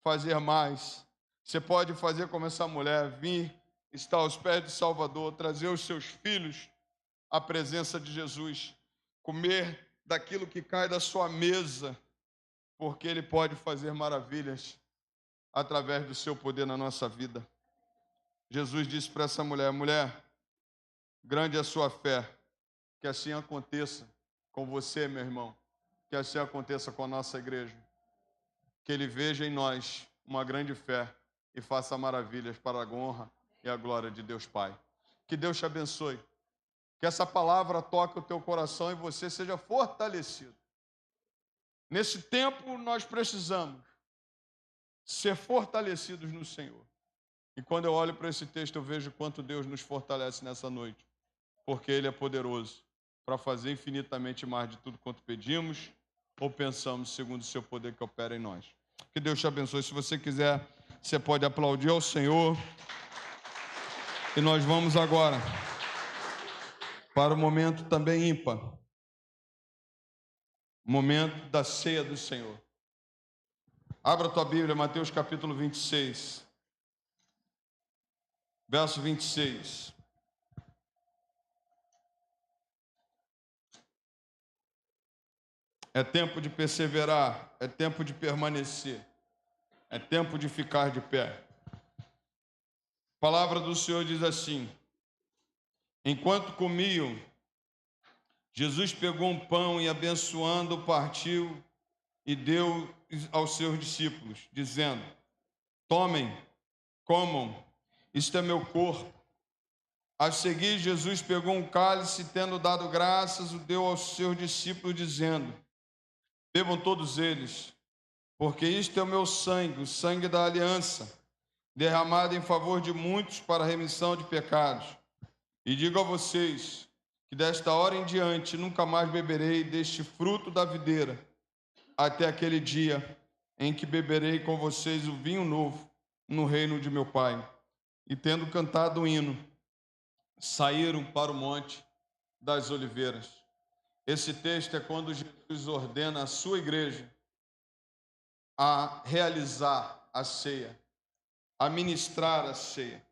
fazer mais. Você pode fazer como essa mulher, vir, estar aos pés do Salvador, trazer os seus filhos à presença de Jesus, comer daquilo que cai da sua mesa, porque Ele pode fazer maravilhas através do seu poder na nossa vida. Jesus disse para essa mulher: mulher, grande é a sua fé, que assim aconteça com você, meu irmão, que assim aconteça com a nossa igreja, que Ele veja em nós uma grande fé e faça maravilhas para a honra e a glória de Deus Pai. Que Deus te abençoe, que essa palavra toque o teu coração e você seja fortalecido. Nesse tempo nós precisamos ser fortalecidos no Senhor. E quando eu olho para esse texto, eu vejo quanto Deus nos fortalece nessa noite, porque Ele é poderoso para fazer infinitamente mais de tudo quanto pedimos ou pensamos, segundo o seu poder que opera em nós. Que Deus te abençoe. Se você quiser, você pode aplaudir ao Senhor. E nós vamos agora para o momento também ímpar, o momento da ceia do Senhor. Abra a tua Bíblia, Mateus capítulo 26, verso 26. É tempo de perseverar, é tempo de permanecer, é tempo de ficar de pé. A palavra do Senhor diz assim: Enquanto comiam, Jesus pegou um pão e, abençoando, partiu e deu aos seus discípulos, dizendo: tomem, comam, isto é meu corpo. A seguir, Jesus pegou um cálice e, tendo dado graças, o deu aos seus discípulos, dizendo: bebam todos eles, porque isto é o meu sangue, o sangue da aliança, derramado em favor de muitos para a remissão de pecados. E digo a vocês que desta hora em diante nunca mais beberei deste fruto da videira, até aquele dia em que beberei com vocês o vinho novo no reino de meu Pai. E tendo cantado o hino, saíram para o Monte das Oliveiras. Esse texto é quando Jesus ordena a sua igreja a realizar a ceia, a ministrar a ceia.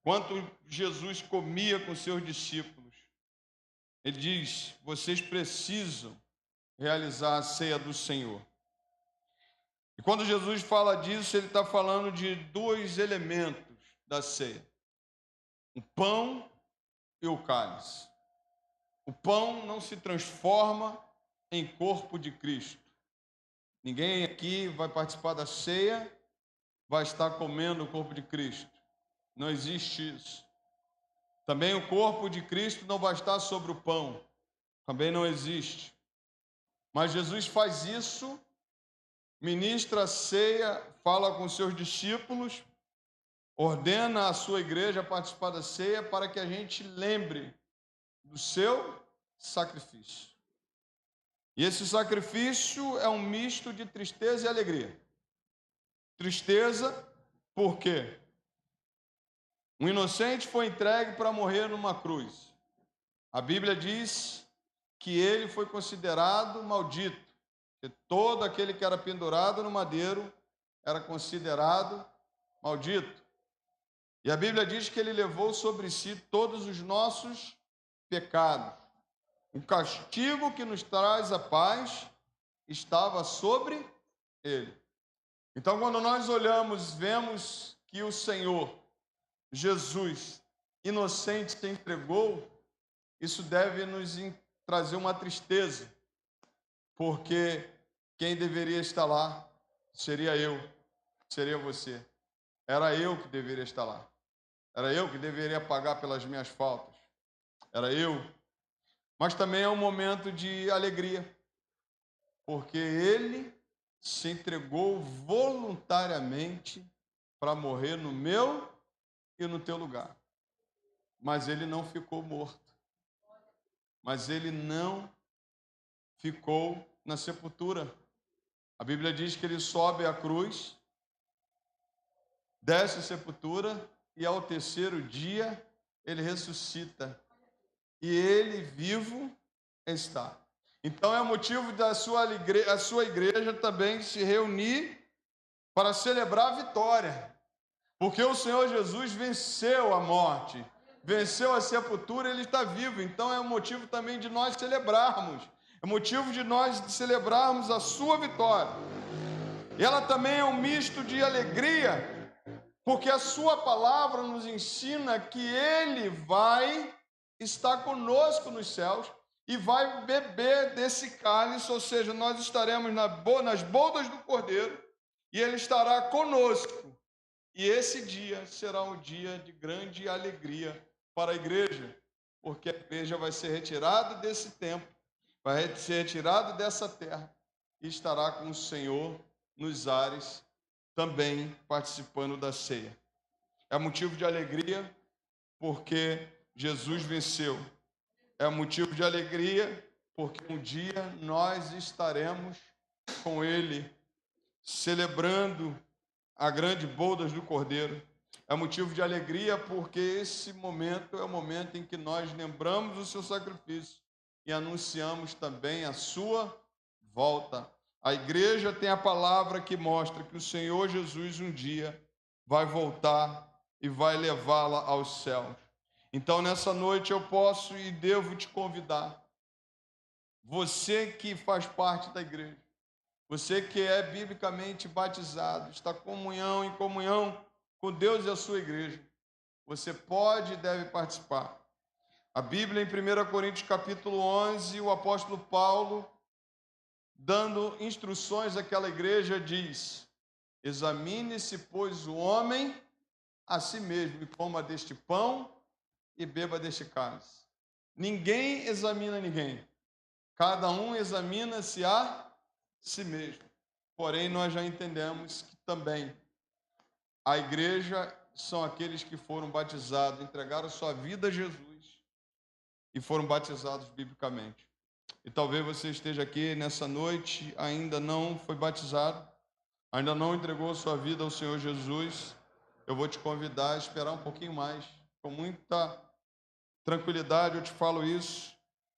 Enquanto Jesus comia com seus discípulos, ele diz: vocês precisam realizar a ceia do Senhor. E quando Jesus fala disso, ele está falando de dois elementos da ceia: o pão e o cálice. O pão não se transforma em corpo de Cristo. Ninguém aqui vai participar da ceia, vai estar comendo o corpo de Cristo. Não existe isso. Também o corpo de Cristo não vai estar sobre o pão. Também não existe. Mas Jesus faz isso, ministra a ceia, fala com seus discípulos, ordena a sua igreja a participar da ceia para que a gente lembre do seu sacrifício. E esse sacrifício é um misto de tristeza e alegria. Tristeza, por quê? Um inocente foi entregue para morrer numa cruz. A Bíblia diz que ele foi considerado maldito, que todo aquele que era pendurado no madeiro era considerado maldito. E a Bíblia diz que ele levou sobre si todos os nossos pecados. O castigo que nos traz a paz estava sobre ele. Então, quando nós olhamos, vemos que o Senhor Jesus, inocente, se entregou, isso deve nos trazer uma tristeza, porque quem deveria estar lá seria eu, seria você. Era eu que deveria estar lá. Era eu que deveria pagar pelas minhas faltas. Era eu. Mas também é um momento de alegria, porque ele se entregou voluntariamente para morrer no meu e no teu lugar. Mas ele não ficou morto. Mas ele não ficou na sepultura. A Bíblia diz que ele sobe à cruz, desce a sepultura e ao terceiro dia ele ressuscita. E ele vivo está. Então é motivo da sua igreja também se reunir para celebrar a vitória. Porque o Senhor Jesus venceu a morte, venceu a sepultura, ele está vivo. Então é um motivo também de nós celebrarmos. É motivo de nós celebrarmos a sua vitória. E ela também é um misto de alegria, porque a sua palavra nos ensina que ele vai estar conosco nos céus e vai beber desse cálice, ou seja, nós estaremos nas bodas do Cordeiro e ele estará conosco. E esse dia será um dia de grande alegria para a igreja, porque a igreja vai ser retirada desse tempo, vai ser retirada dessa terra e estará com o Senhor nos ares, também participando da ceia. É motivo de alegria porque Jesus venceu. É motivo de alegria porque um dia nós estaremos com Ele, celebrando a grande bodas do Cordeiro. É motivo de alegria porque esse momento é o momento em que nós lembramos o seu sacrifício e anunciamos também a sua volta. A igreja tem a palavra que mostra que o Senhor Jesus um dia vai voltar e vai levá-la aos céus. Então, nessa noite eu posso e devo te convidar, você que faz parte da igreja, você que é biblicamente batizado, está em comunhão com Deus e a sua igreja, Você pode e deve participar. A Bíblia, em 1 Coríntios capítulo 11, o apóstolo Paulo, dando instruções àquela igreja, diz: examine-se, pois, o homem a si mesmo, e coma deste pão e beba deste cálice. Ninguém examina ninguém. Cada um examina-se a si mesmo. Porém, nós já entendemos que também a igreja são aqueles que foram batizados, entregaram sua vida a Jesus e foram batizados biblicamente. E talvez você esteja aqui nessa noite, ainda não foi batizado, ainda não entregou sua vida ao Senhor Jesus. Eu vou te convidar a esperar um pouquinho mais. Com muita tranquilidade eu te falo isso,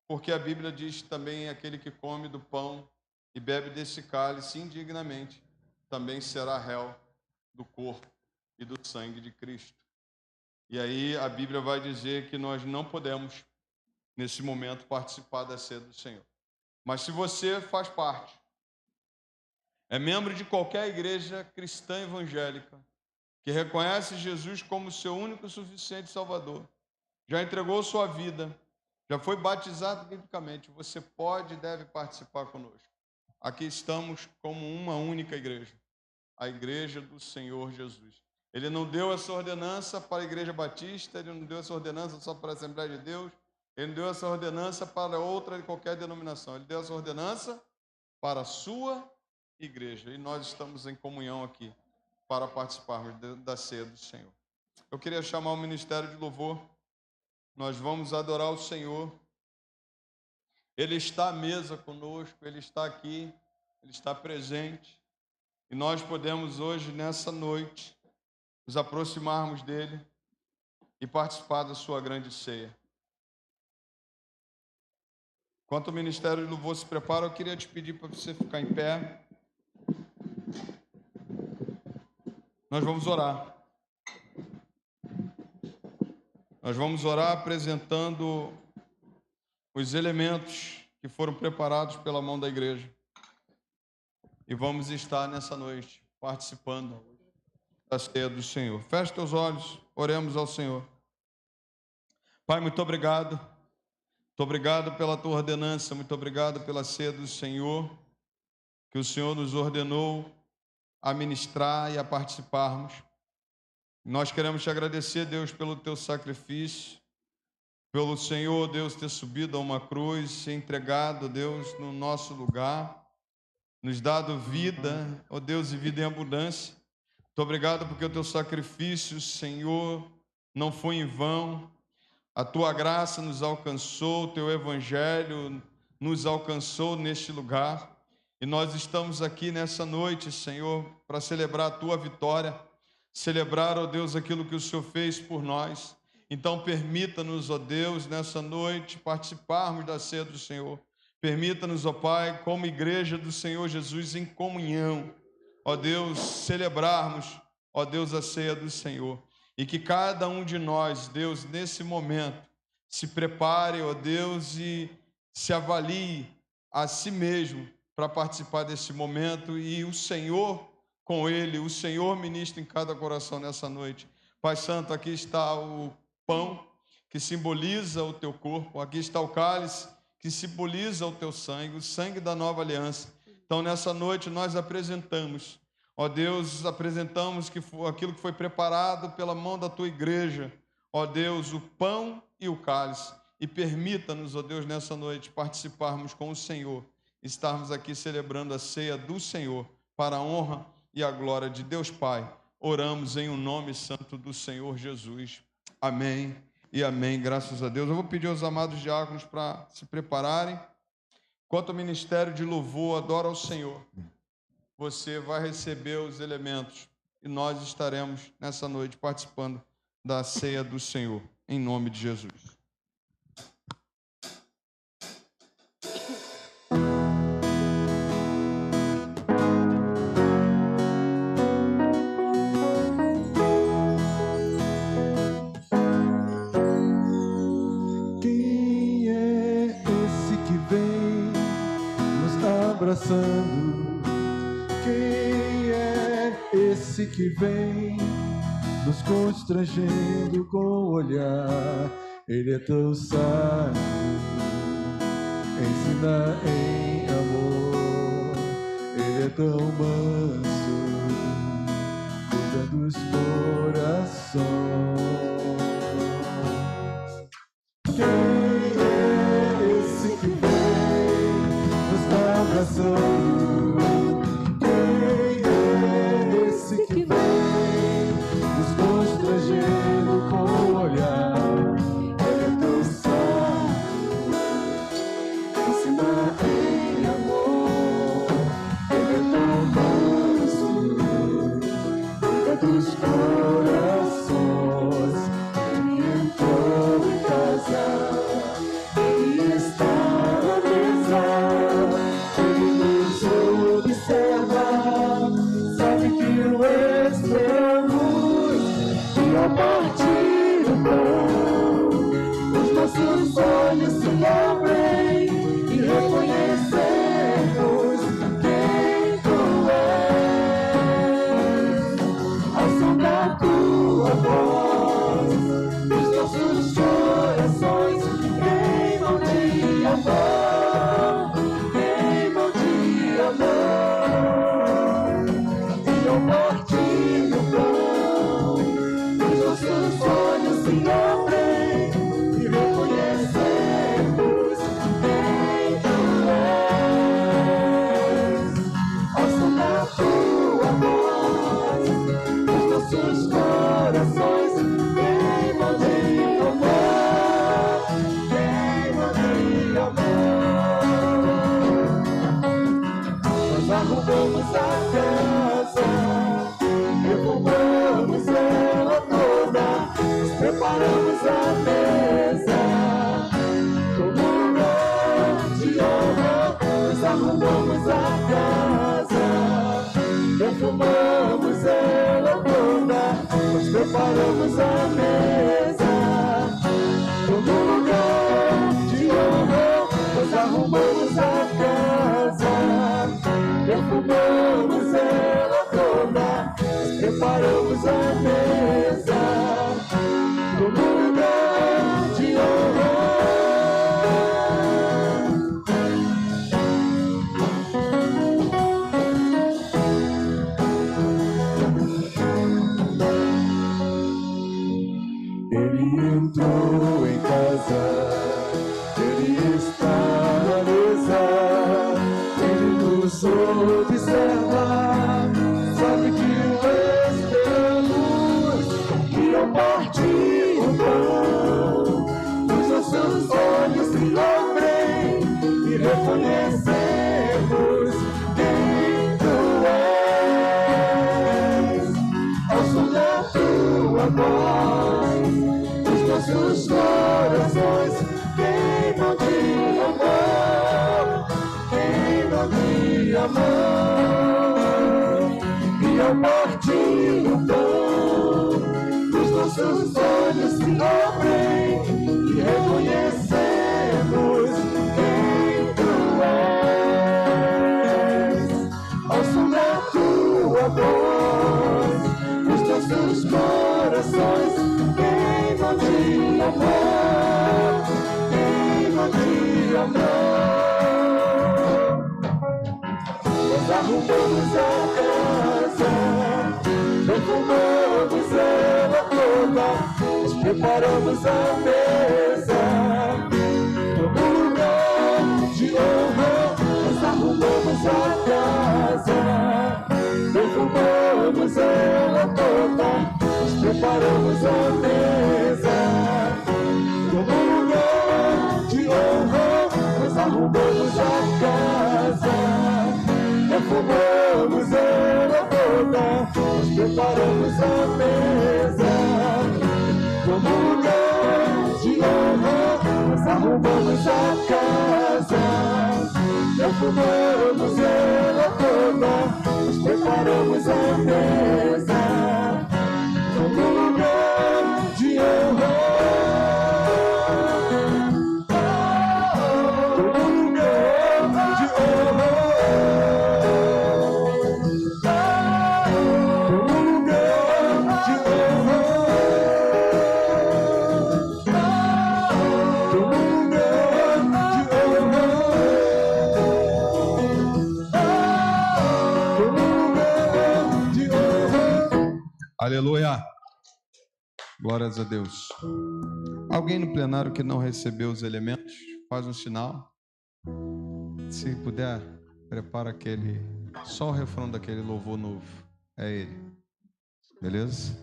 porque a Bíblia diz também: aquele que come do pão e bebe desse cálice indignamente, também será réu do corpo e do sangue de Cristo. E aí a Bíblia vai dizer que nós não podemos, nesse momento, participar da ceia do Senhor. Mas se você faz parte, é membro de qualquer igreja cristã evangélica, que reconhece Jesus como seu único e suficiente Salvador, já entregou sua vida, já foi batizado biblicamente, você pode e deve participar conosco. Aqui estamos como uma única igreja, a igreja do Senhor Jesus. Ele não deu essa ordenança para a igreja batista, ele não deu essa ordenança só para a Assembleia de Deus, ele não deu essa ordenança para outra de qualquer denominação, ele deu essa ordenança para a sua igreja. E nós estamos em comunhão aqui para participarmos da ceia do Senhor. Eu queria chamar o ministério de louvor. Nós vamos adorar o Senhor. Ele está à mesa conosco, Ele está aqui, Ele está presente. E nós podemos hoje, nessa noite, nos aproximarmos dEle e participar da sua grande ceia. Enquanto o ministério de louvor se prepara, eu queria te pedir para você ficar em pé. Nós vamos orar. Nós vamos orar apresentando os elementos que foram preparados pela mão da igreja. E vamos estar nessa noite participando da ceia do Senhor. Feche teus olhos, oremos ao Senhor. Pai, muito obrigado. Muito obrigado pela tua ordenança, muito obrigado pela ceia do Senhor, que o Senhor nos ordenou a ministrar e a participarmos. Nós queremos te agradecer, Deus, pelo teu sacrifício, pelo Senhor, Deus, ter subido a uma cruz, ser entregado, Deus, no nosso lugar, nos dado vida, ó Deus, e vida em abundância. Muito obrigado porque o teu sacrifício, Senhor, não foi em vão. A tua graça nos alcançou, o teu evangelho nos alcançou neste lugar. E nós estamos aqui nessa noite, Senhor, para celebrar a tua vitória, celebrar, ó Deus, aquilo que o Senhor fez por nós. Então, permita-nos, ó Deus, nessa noite, participarmos da ceia do Senhor. Permita-nos, ó Pai, como igreja do Senhor Jesus, em comunhão, ó Deus, celebrarmos, ó Deus, a ceia do Senhor. E que cada um de nós, Deus, nesse momento, se prepare, ó Deus, e se avalie a si mesmo para participar desse momento, e o Senhor com ele, o Senhor ministra em cada coração nessa noite. Pai Santo, aqui está o pão que simboliza o teu corpo, aqui está o cálice que simboliza o teu sangue, o sangue da nova aliança. Então, nessa noite, nós apresentamos, ó Deus, apresentamos aquilo que foi preparado pela mão da tua igreja, ó Deus, o pão e o cálice. E permita-nos, ó Deus, nessa noite, participarmos com o Senhor, estarmos aqui celebrando a ceia do Senhor, para a honra e a glória de Deus Pai. Oramos em o nome santo do Senhor Jesus. Amém e amém, graças a Deus. Eu vou pedir aos amados diáconos para se prepararem. Enquanto o ministério de louvor adora ao Senhor, você vai receber os elementos e nós estaremos nessa noite participando da ceia do Senhor, em nome de Jesus. Quem é esse que vem nos constrangendo com o olhar. Ele é tão sábio, ensina em amor. Ele é tão manso, cuida dos corações. Quem é esse que vem nos dá abraçando? Quem é esse que vem nos constrangendo com o olhar? Ele é tão sábio, ensina em amor. Ele é tão manso, cuida dos corações. Ele entrou em casa, ele está na mesa, ele nos observa, sabe que esperamos, e a partir do pão, os nossos olhos se abrem e reconhecemos quem tu és. Ao som da tua voz, os nossos corações queimam de amor, queimam de amor. E ao partir do pão, os nossos olhos se abrem e reconhecemos quem tu és. Ao som da tua voz, os nossos corações queimam de amor, queimam de amor. Nós arrumamos a casa, derrubamos ela toda, nos preparamos a mesa, como lugar de honra. Nós arrumamos a casa, derrubamos ela toda, nos preparamos a mesa, como lugar de honra. Nós arrumamos a casa, derrubamos ela toda, nos preparamos a mesa, como lugar de honra. Ele entrou em casa, ele está na mesa, ele nos observa, sabe que o esperamos, e ao partir do pão, os nossos olhos se abrem e reconhecemos quem tu és. Ao som da tua voz, os nossos corações queimam de amor, queimam de amor. E ao partir do pão, os nossos olhos se abrem e reconhecemos quem tu és. Ao som da tua voz, os nossos corações queimam de amor, queimam de amor. Nós arrumamos a casa, derrubamos ela toda, nos preparamos a mesa, como lugar de honra. Nós arrumamos a casa, derrubamos ela toda, nos preparamos a mesa, como lugar de honra. Nós arrumamos a casa, derrubamos ela toda, nos preparamos a mesa, como lugar de honra. Nós arrumamos a casa, derrubamos ela toda, nos preparamos a mesa, como lugar de honra. Como lugar de honra. Aleluia. Glórias a Deus. Alguém no plenário que não recebeu os elementos, faz um sinal. Se puder, prepara só o refrão daquele louvor novo. É ele. Beleza?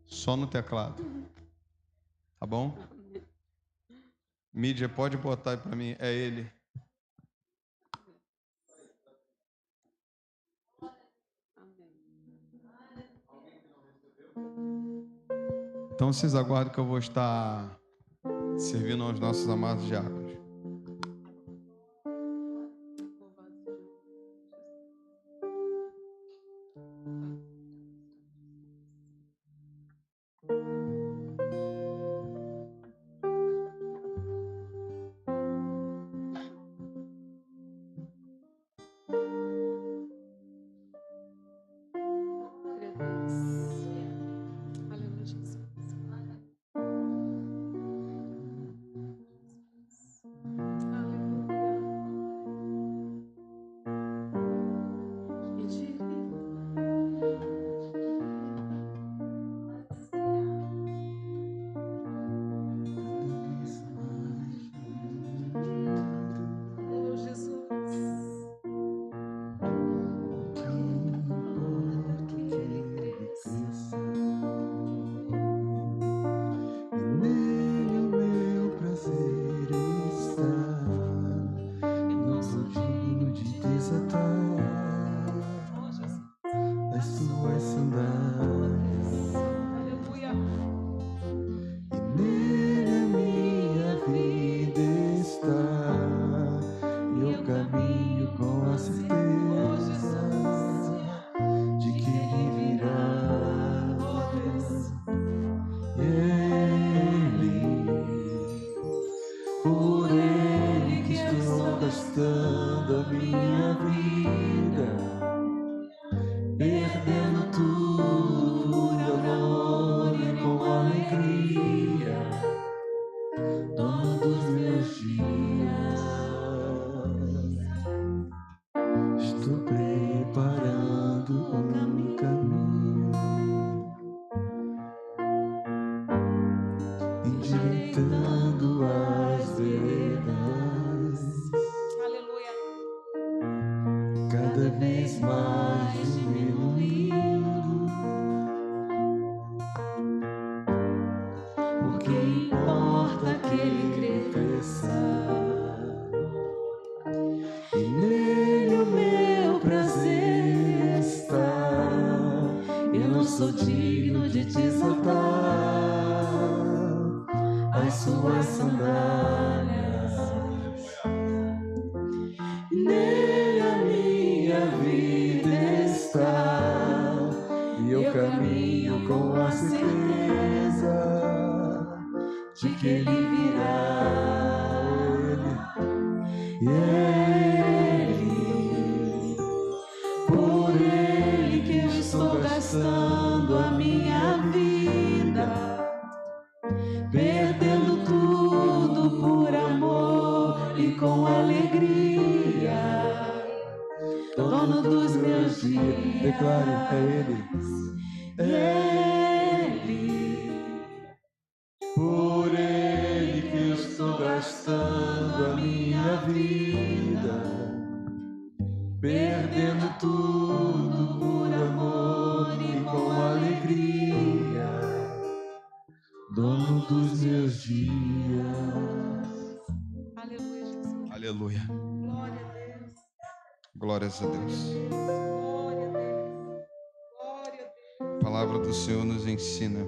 Só no teclado. Tá bom? Mídia, pode botar aí para mim. É ele. Então vocês aguardem que eu vou estar servindo aos nossos amados diáconos. Glórias a Deus. A palavra do Senhor nos ensina.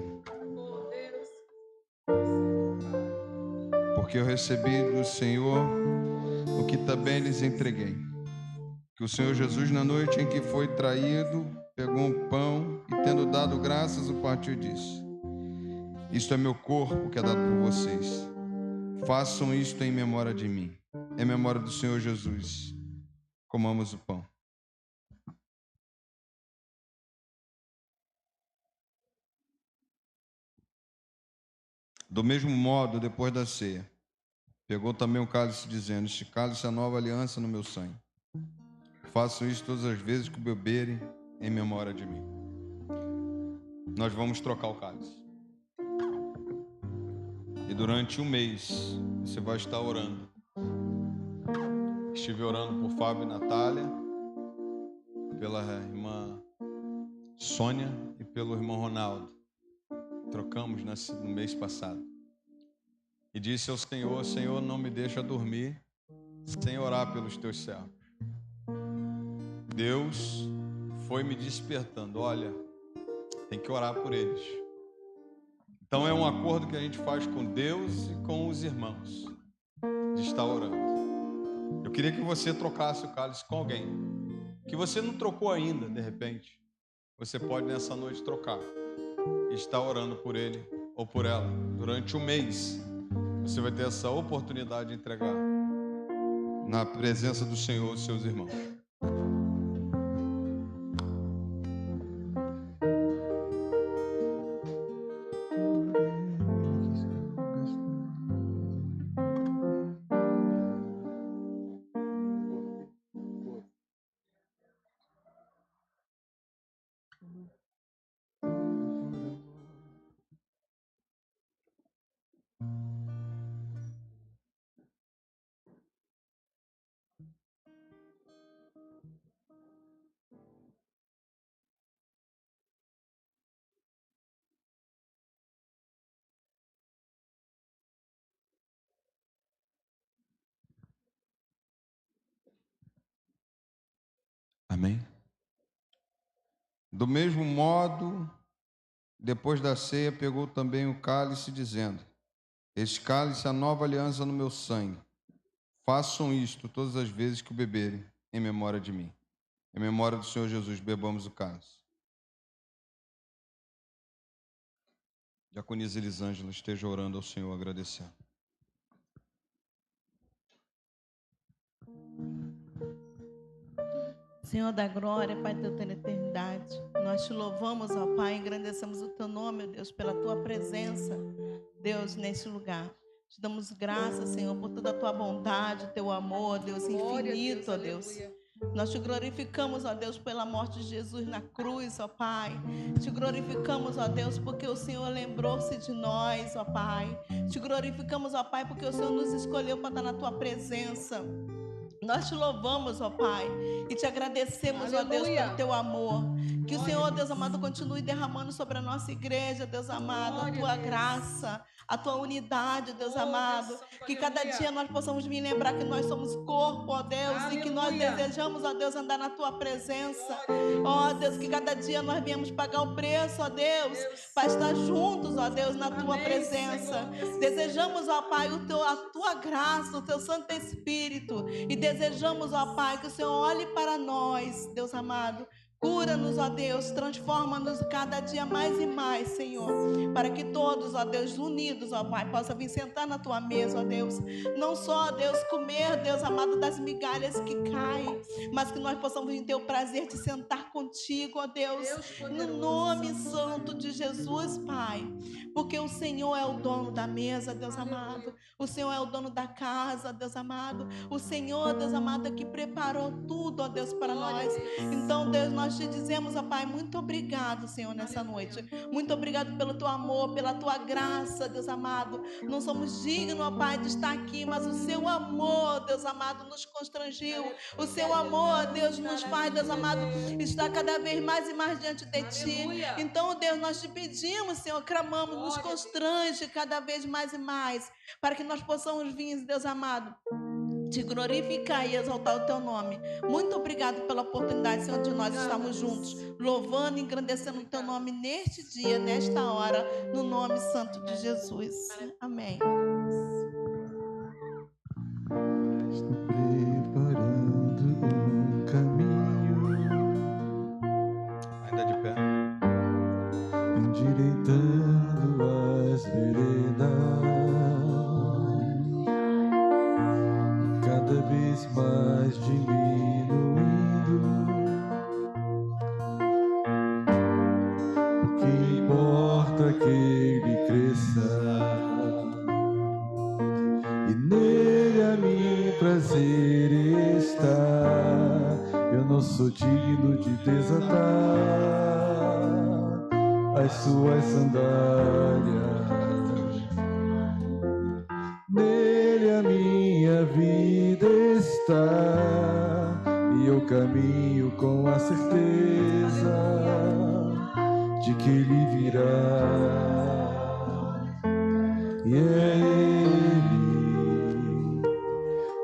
Porque eu recebi do Senhor o que também lhes entreguei. Que o Senhor Jesus, na noite em que foi traído, pegou um pão e, tendo dado graças, o partiu e disse: isto é meu corpo que é dado por vocês. Façam isto em memória de mim. Em memória do Senhor Jesus. Comamos o pão. Do mesmo modo, depois da ceia, pegou também o cálice, dizendo: este cálice é a nova aliança no meu sangue. Façam isso todas as vezes que beberem em memória de mim. nós vamos trocar o cálice. E durante um mês, você vai estar orando. Estive orando por Fábio e Natália, pela irmã Sônia e pelo irmão Ronaldo. Trocamos no mês passado. E disse ao Senhor: Senhor, não me deixa dormir sem orar pelos teus servos. Deus foi me despertando. Olha, tem que orar por eles. Então é um acordo que a gente faz com Deus e com os irmãos, de estar orando. Eu queria que você trocasse o cálice com alguém, que você não trocou ainda, de repente. Você pode nessa noite trocar e estar orando por ele ou por ela. Durante um mês, você vai ter essa oportunidade de entregar na presença do Senhor os seus irmãos. Amém? Do mesmo modo, depois da ceia, pegou também o cálice, dizendo: este cálice é a nova aliança no meu sangue. Façam isto todas as vezes que o beberem, em memória de mim. Em memória do Senhor Jesus, bebamos o cálice. Diaconisa Elisângela, esteja orando ao Senhor, agradecendo. Senhor da glória, Pai de toda a eternidade, nós te louvamos, ó Pai, engrandecemos o teu nome, ó Deus, pela tua presença, Deus, nesse lugar. Te damos graças, Senhor, por toda a tua bondade, teu amor, Deus, infinito, ó Deus. Nós te glorificamos, ó Deus, pela morte de Jesus na cruz, ó Pai. Te glorificamos, ó Deus, porque o Senhor lembrou-se de nós, ó Pai. Te glorificamos, ó Pai, porque o Senhor nos escolheu para estar na tua presença. Nós te louvamos, ó Pai, e te agradecemos, ó Deus, pelo teu amor. Que o Senhor, Deus amado, continue derramando sobre a nossa igreja, Deus amado, a tua graça, a tua unidade, Deus amado. Que cada dia nós possamos vir lembrar que nós somos corpo, ó Deus, e que nós desejamos, ó Deus, andar na tua presença. Ó Deus, que cada dia nós viemos pagar o preço, ó Deus, para estar juntos, ó Deus, na tua presença. Desejamos, ó Pai, a tua graça, o teu Santo Espírito, e desejamos, ó Pai, que o Senhor olhe para nós, Deus amado. Cura-nos, ó Deus, transforma-nos cada dia mais e mais, Senhor, para que todos, ó Deus, unidos, ó Pai, possam vir sentar na tua mesa, ó Deus, não só, ó Deus, comer, Deus amado, das migalhas que caem, mas que nós possamos ter o prazer de sentar contigo, ó Deus, no nome santo de Jesus, Pai, porque o Senhor é o dono da mesa, Deus amado, o Senhor é o dono da casa, Deus amado, o Senhor, Deus amado, é que preparou tudo, ó Deus, para nós. Então, Deus, nós te dizemos, ó Pai, muito obrigado, Senhor, nessa noite. Muito obrigado pelo teu amor, pela tua graça, Deus amado. Não somos dignos, ó Pai, de estar aqui, mas o seu amor, Deus amado, nos constrangiu. O seu amor, Deus, nos faz, Deus amado, estar cada vez mais e mais diante de ti. Então, Deus, nós te pedimos, Senhor, clamamos, nos constrange cada vez mais e mais, para que nós possamos vir, Deus amado, te glorificar e exaltar o teu nome. Muito obrigado pela oportunidade, Senhor, de nós estarmos juntos, louvando e engrandecendo o teu nome neste dia, nesta hora, no nome santo de Jesus. Amém. Estou preparando um caminho, Ainda de pé. endireitando as veredas, cada vez mais diminuindo. O que importa é que ele cresça, e nele a mim prazer está. Eu não sou digno de desatar as suas sandálias. Nele a minha vida está, e eu caminho com a certeza de que Ele virá. E é Ele,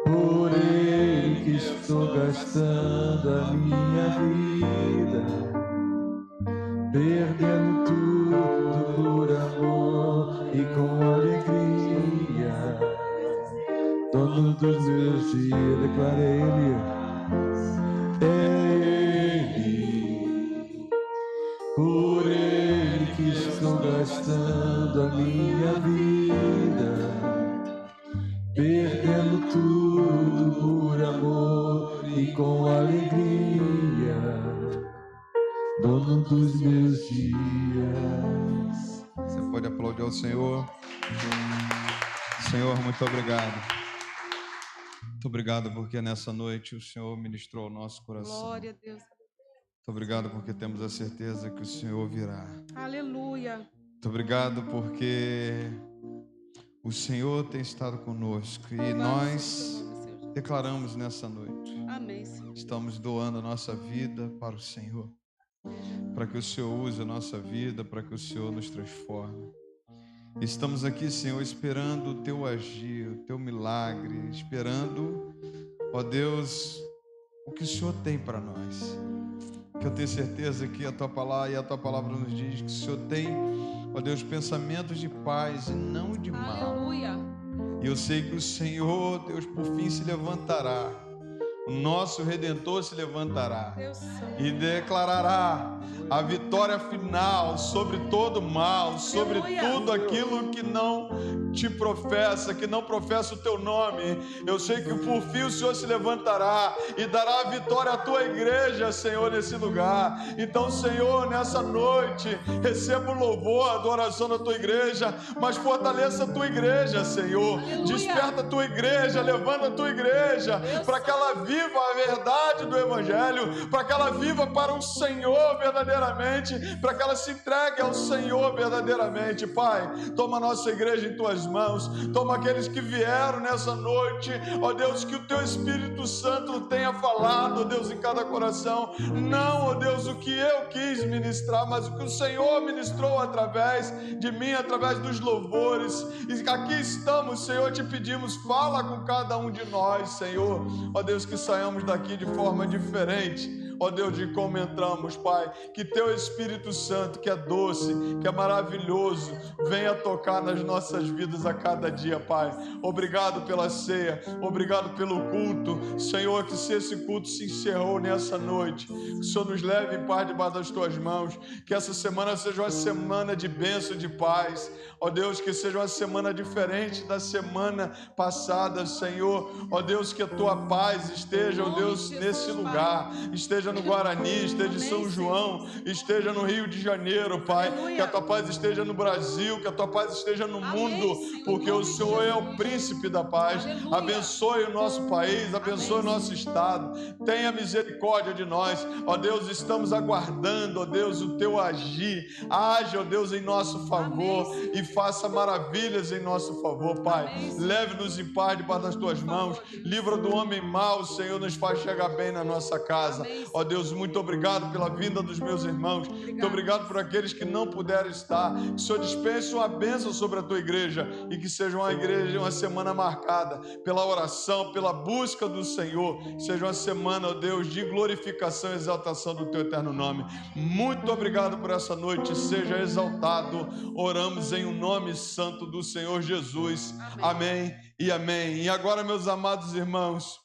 por Ele que estou gastando a minha vida, perdendo tudo por amor e com alegria. Dono dos meus dias, declara Ele. É Ele, por Ele que estou gastando a minha vida, perdendo tudo por amor e com alegria. Dono dos meus dias. Você pode aplaudir ao Senhor. Senhor, muito obrigado. Muito obrigado porque nessa noite o Senhor ministrou ao nosso coração. Glória a Deus. Muito obrigado porque temos a certeza que o Senhor virá. Aleluia. Muito obrigado porque o Senhor tem estado conosco e nós declaramos nessa noite. Amém, Senhor. Estamos doando a nossa vida para o Senhor, para que o Senhor use a nossa vida, para que o Senhor nos transforme. Estamos aqui, Senhor, esperando o Teu agir, o Teu milagre, esperando, ó Deus, o que o Senhor tem para nós. Que eu tenho certeza que a Tua palavra nos diz que o Senhor tem, ó Deus, pensamentos de paz e não de mal. Aleluia. E eu sei que o Senhor, Deus, por fim se levantará. O nosso Redentor se levantará Deus Santo. e declarará a vitória final sobre todo mal, sobre tudo aquilo que não te professa, que não professa o teu nome. Eu sei que por fim o Senhor se levantará e dará a vitória à tua igreja, Senhor, nesse lugar. Então, Senhor, nessa noite, receba o louvor, a adoração da tua igreja, mas fortaleça a tua igreja, Senhor. Aleluia. Desperta a tua igreja, levanta a tua igreja, para que ela viva a verdade do Evangelho, para que ela viva para o Senhor verdadeiramente, para que ela se entregue ao Senhor verdadeiramente. Pai, toma a nossa igreja em tuas mãos, toma aqueles que vieram nessa noite, ó Deus, que o teu Espírito Santo tenha falado, ó Deus, em cada coração, não, ó Deus, o que eu quis ministrar, mas o que o Senhor ministrou através de mim, através dos louvores. E aqui estamos, Senhor, te pedimos, fala com cada um de nós, Senhor, ó Deus, que saiamos daqui de forma diferente, ó Deus, de como entramos, Pai. Que teu Espírito Santo, que é doce, que é maravilhoso, venha tocar nas nossas vidas a cada dia, Pai. Obrigado pela ceia, obrigado pelo culto, Senhor, que se esse culto se encerrou nessa noite, que o Senhor nos leve em paz debaixo das tuas mãos, que essa semana seja uma semana de bênção, de paz, ó Deus, que seja uma semana diferente da semana passada, Senhor, ó Deus, que a tua paz esteja, ó Deus, nesse lugar, esteja no Guarani, esteja em São João, esteja no Rio de Janeiro, Pai, que a tua paz esteja no Brasil, que a tua paz esteja no mundo, porque o Senhor é o príncipe da paz. Abençoe o nosso país, abençoe o nosso estado, tenha misericórdia de nós, ó Deus, estamos aguardando, ó Deus, o teu agir, age, ó Deus, em nosso favor e faça maravilhas em nosso favor, Pai. Leve-nos em paz debaixo das tuas mãos, livra do homem mau, Senhor, nos faz chegar bem na nossa casa. Ó Deus, muito obrigado pela vinda dos meus irmãos. Muito obrigado por aqueles que não puderam estar. Que o Senhor dispense uma bênção sobre a tua igreja e que seja uma igreja, uma semana marcada pela oração, pela busca do Senhor. Seja uma semana, ó Deus, de glorificação e exaltação do teu eterno nome. Muito obrigado por essa noite. Seja exaltado. Oramos em um nome santo do Senhor Jesus. Amém e amém. E agora, meus amados irmãos,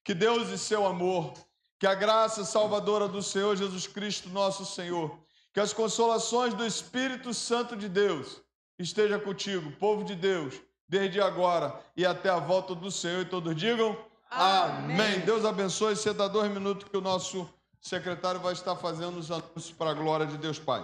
que Deus e seu amor, que a graça salvadora do Senhor Jesus Cristo, nosso Senhor, que as consolações do Espírito Santo de Deus esteja contigo, povo de Deus, desde agora e até a volta do Senhor. E todos digam amém. Deus abençoe. Você dá 2 minutos que o nosso secretário vai estar fazendo os anúncios para a glória de Deus Pai.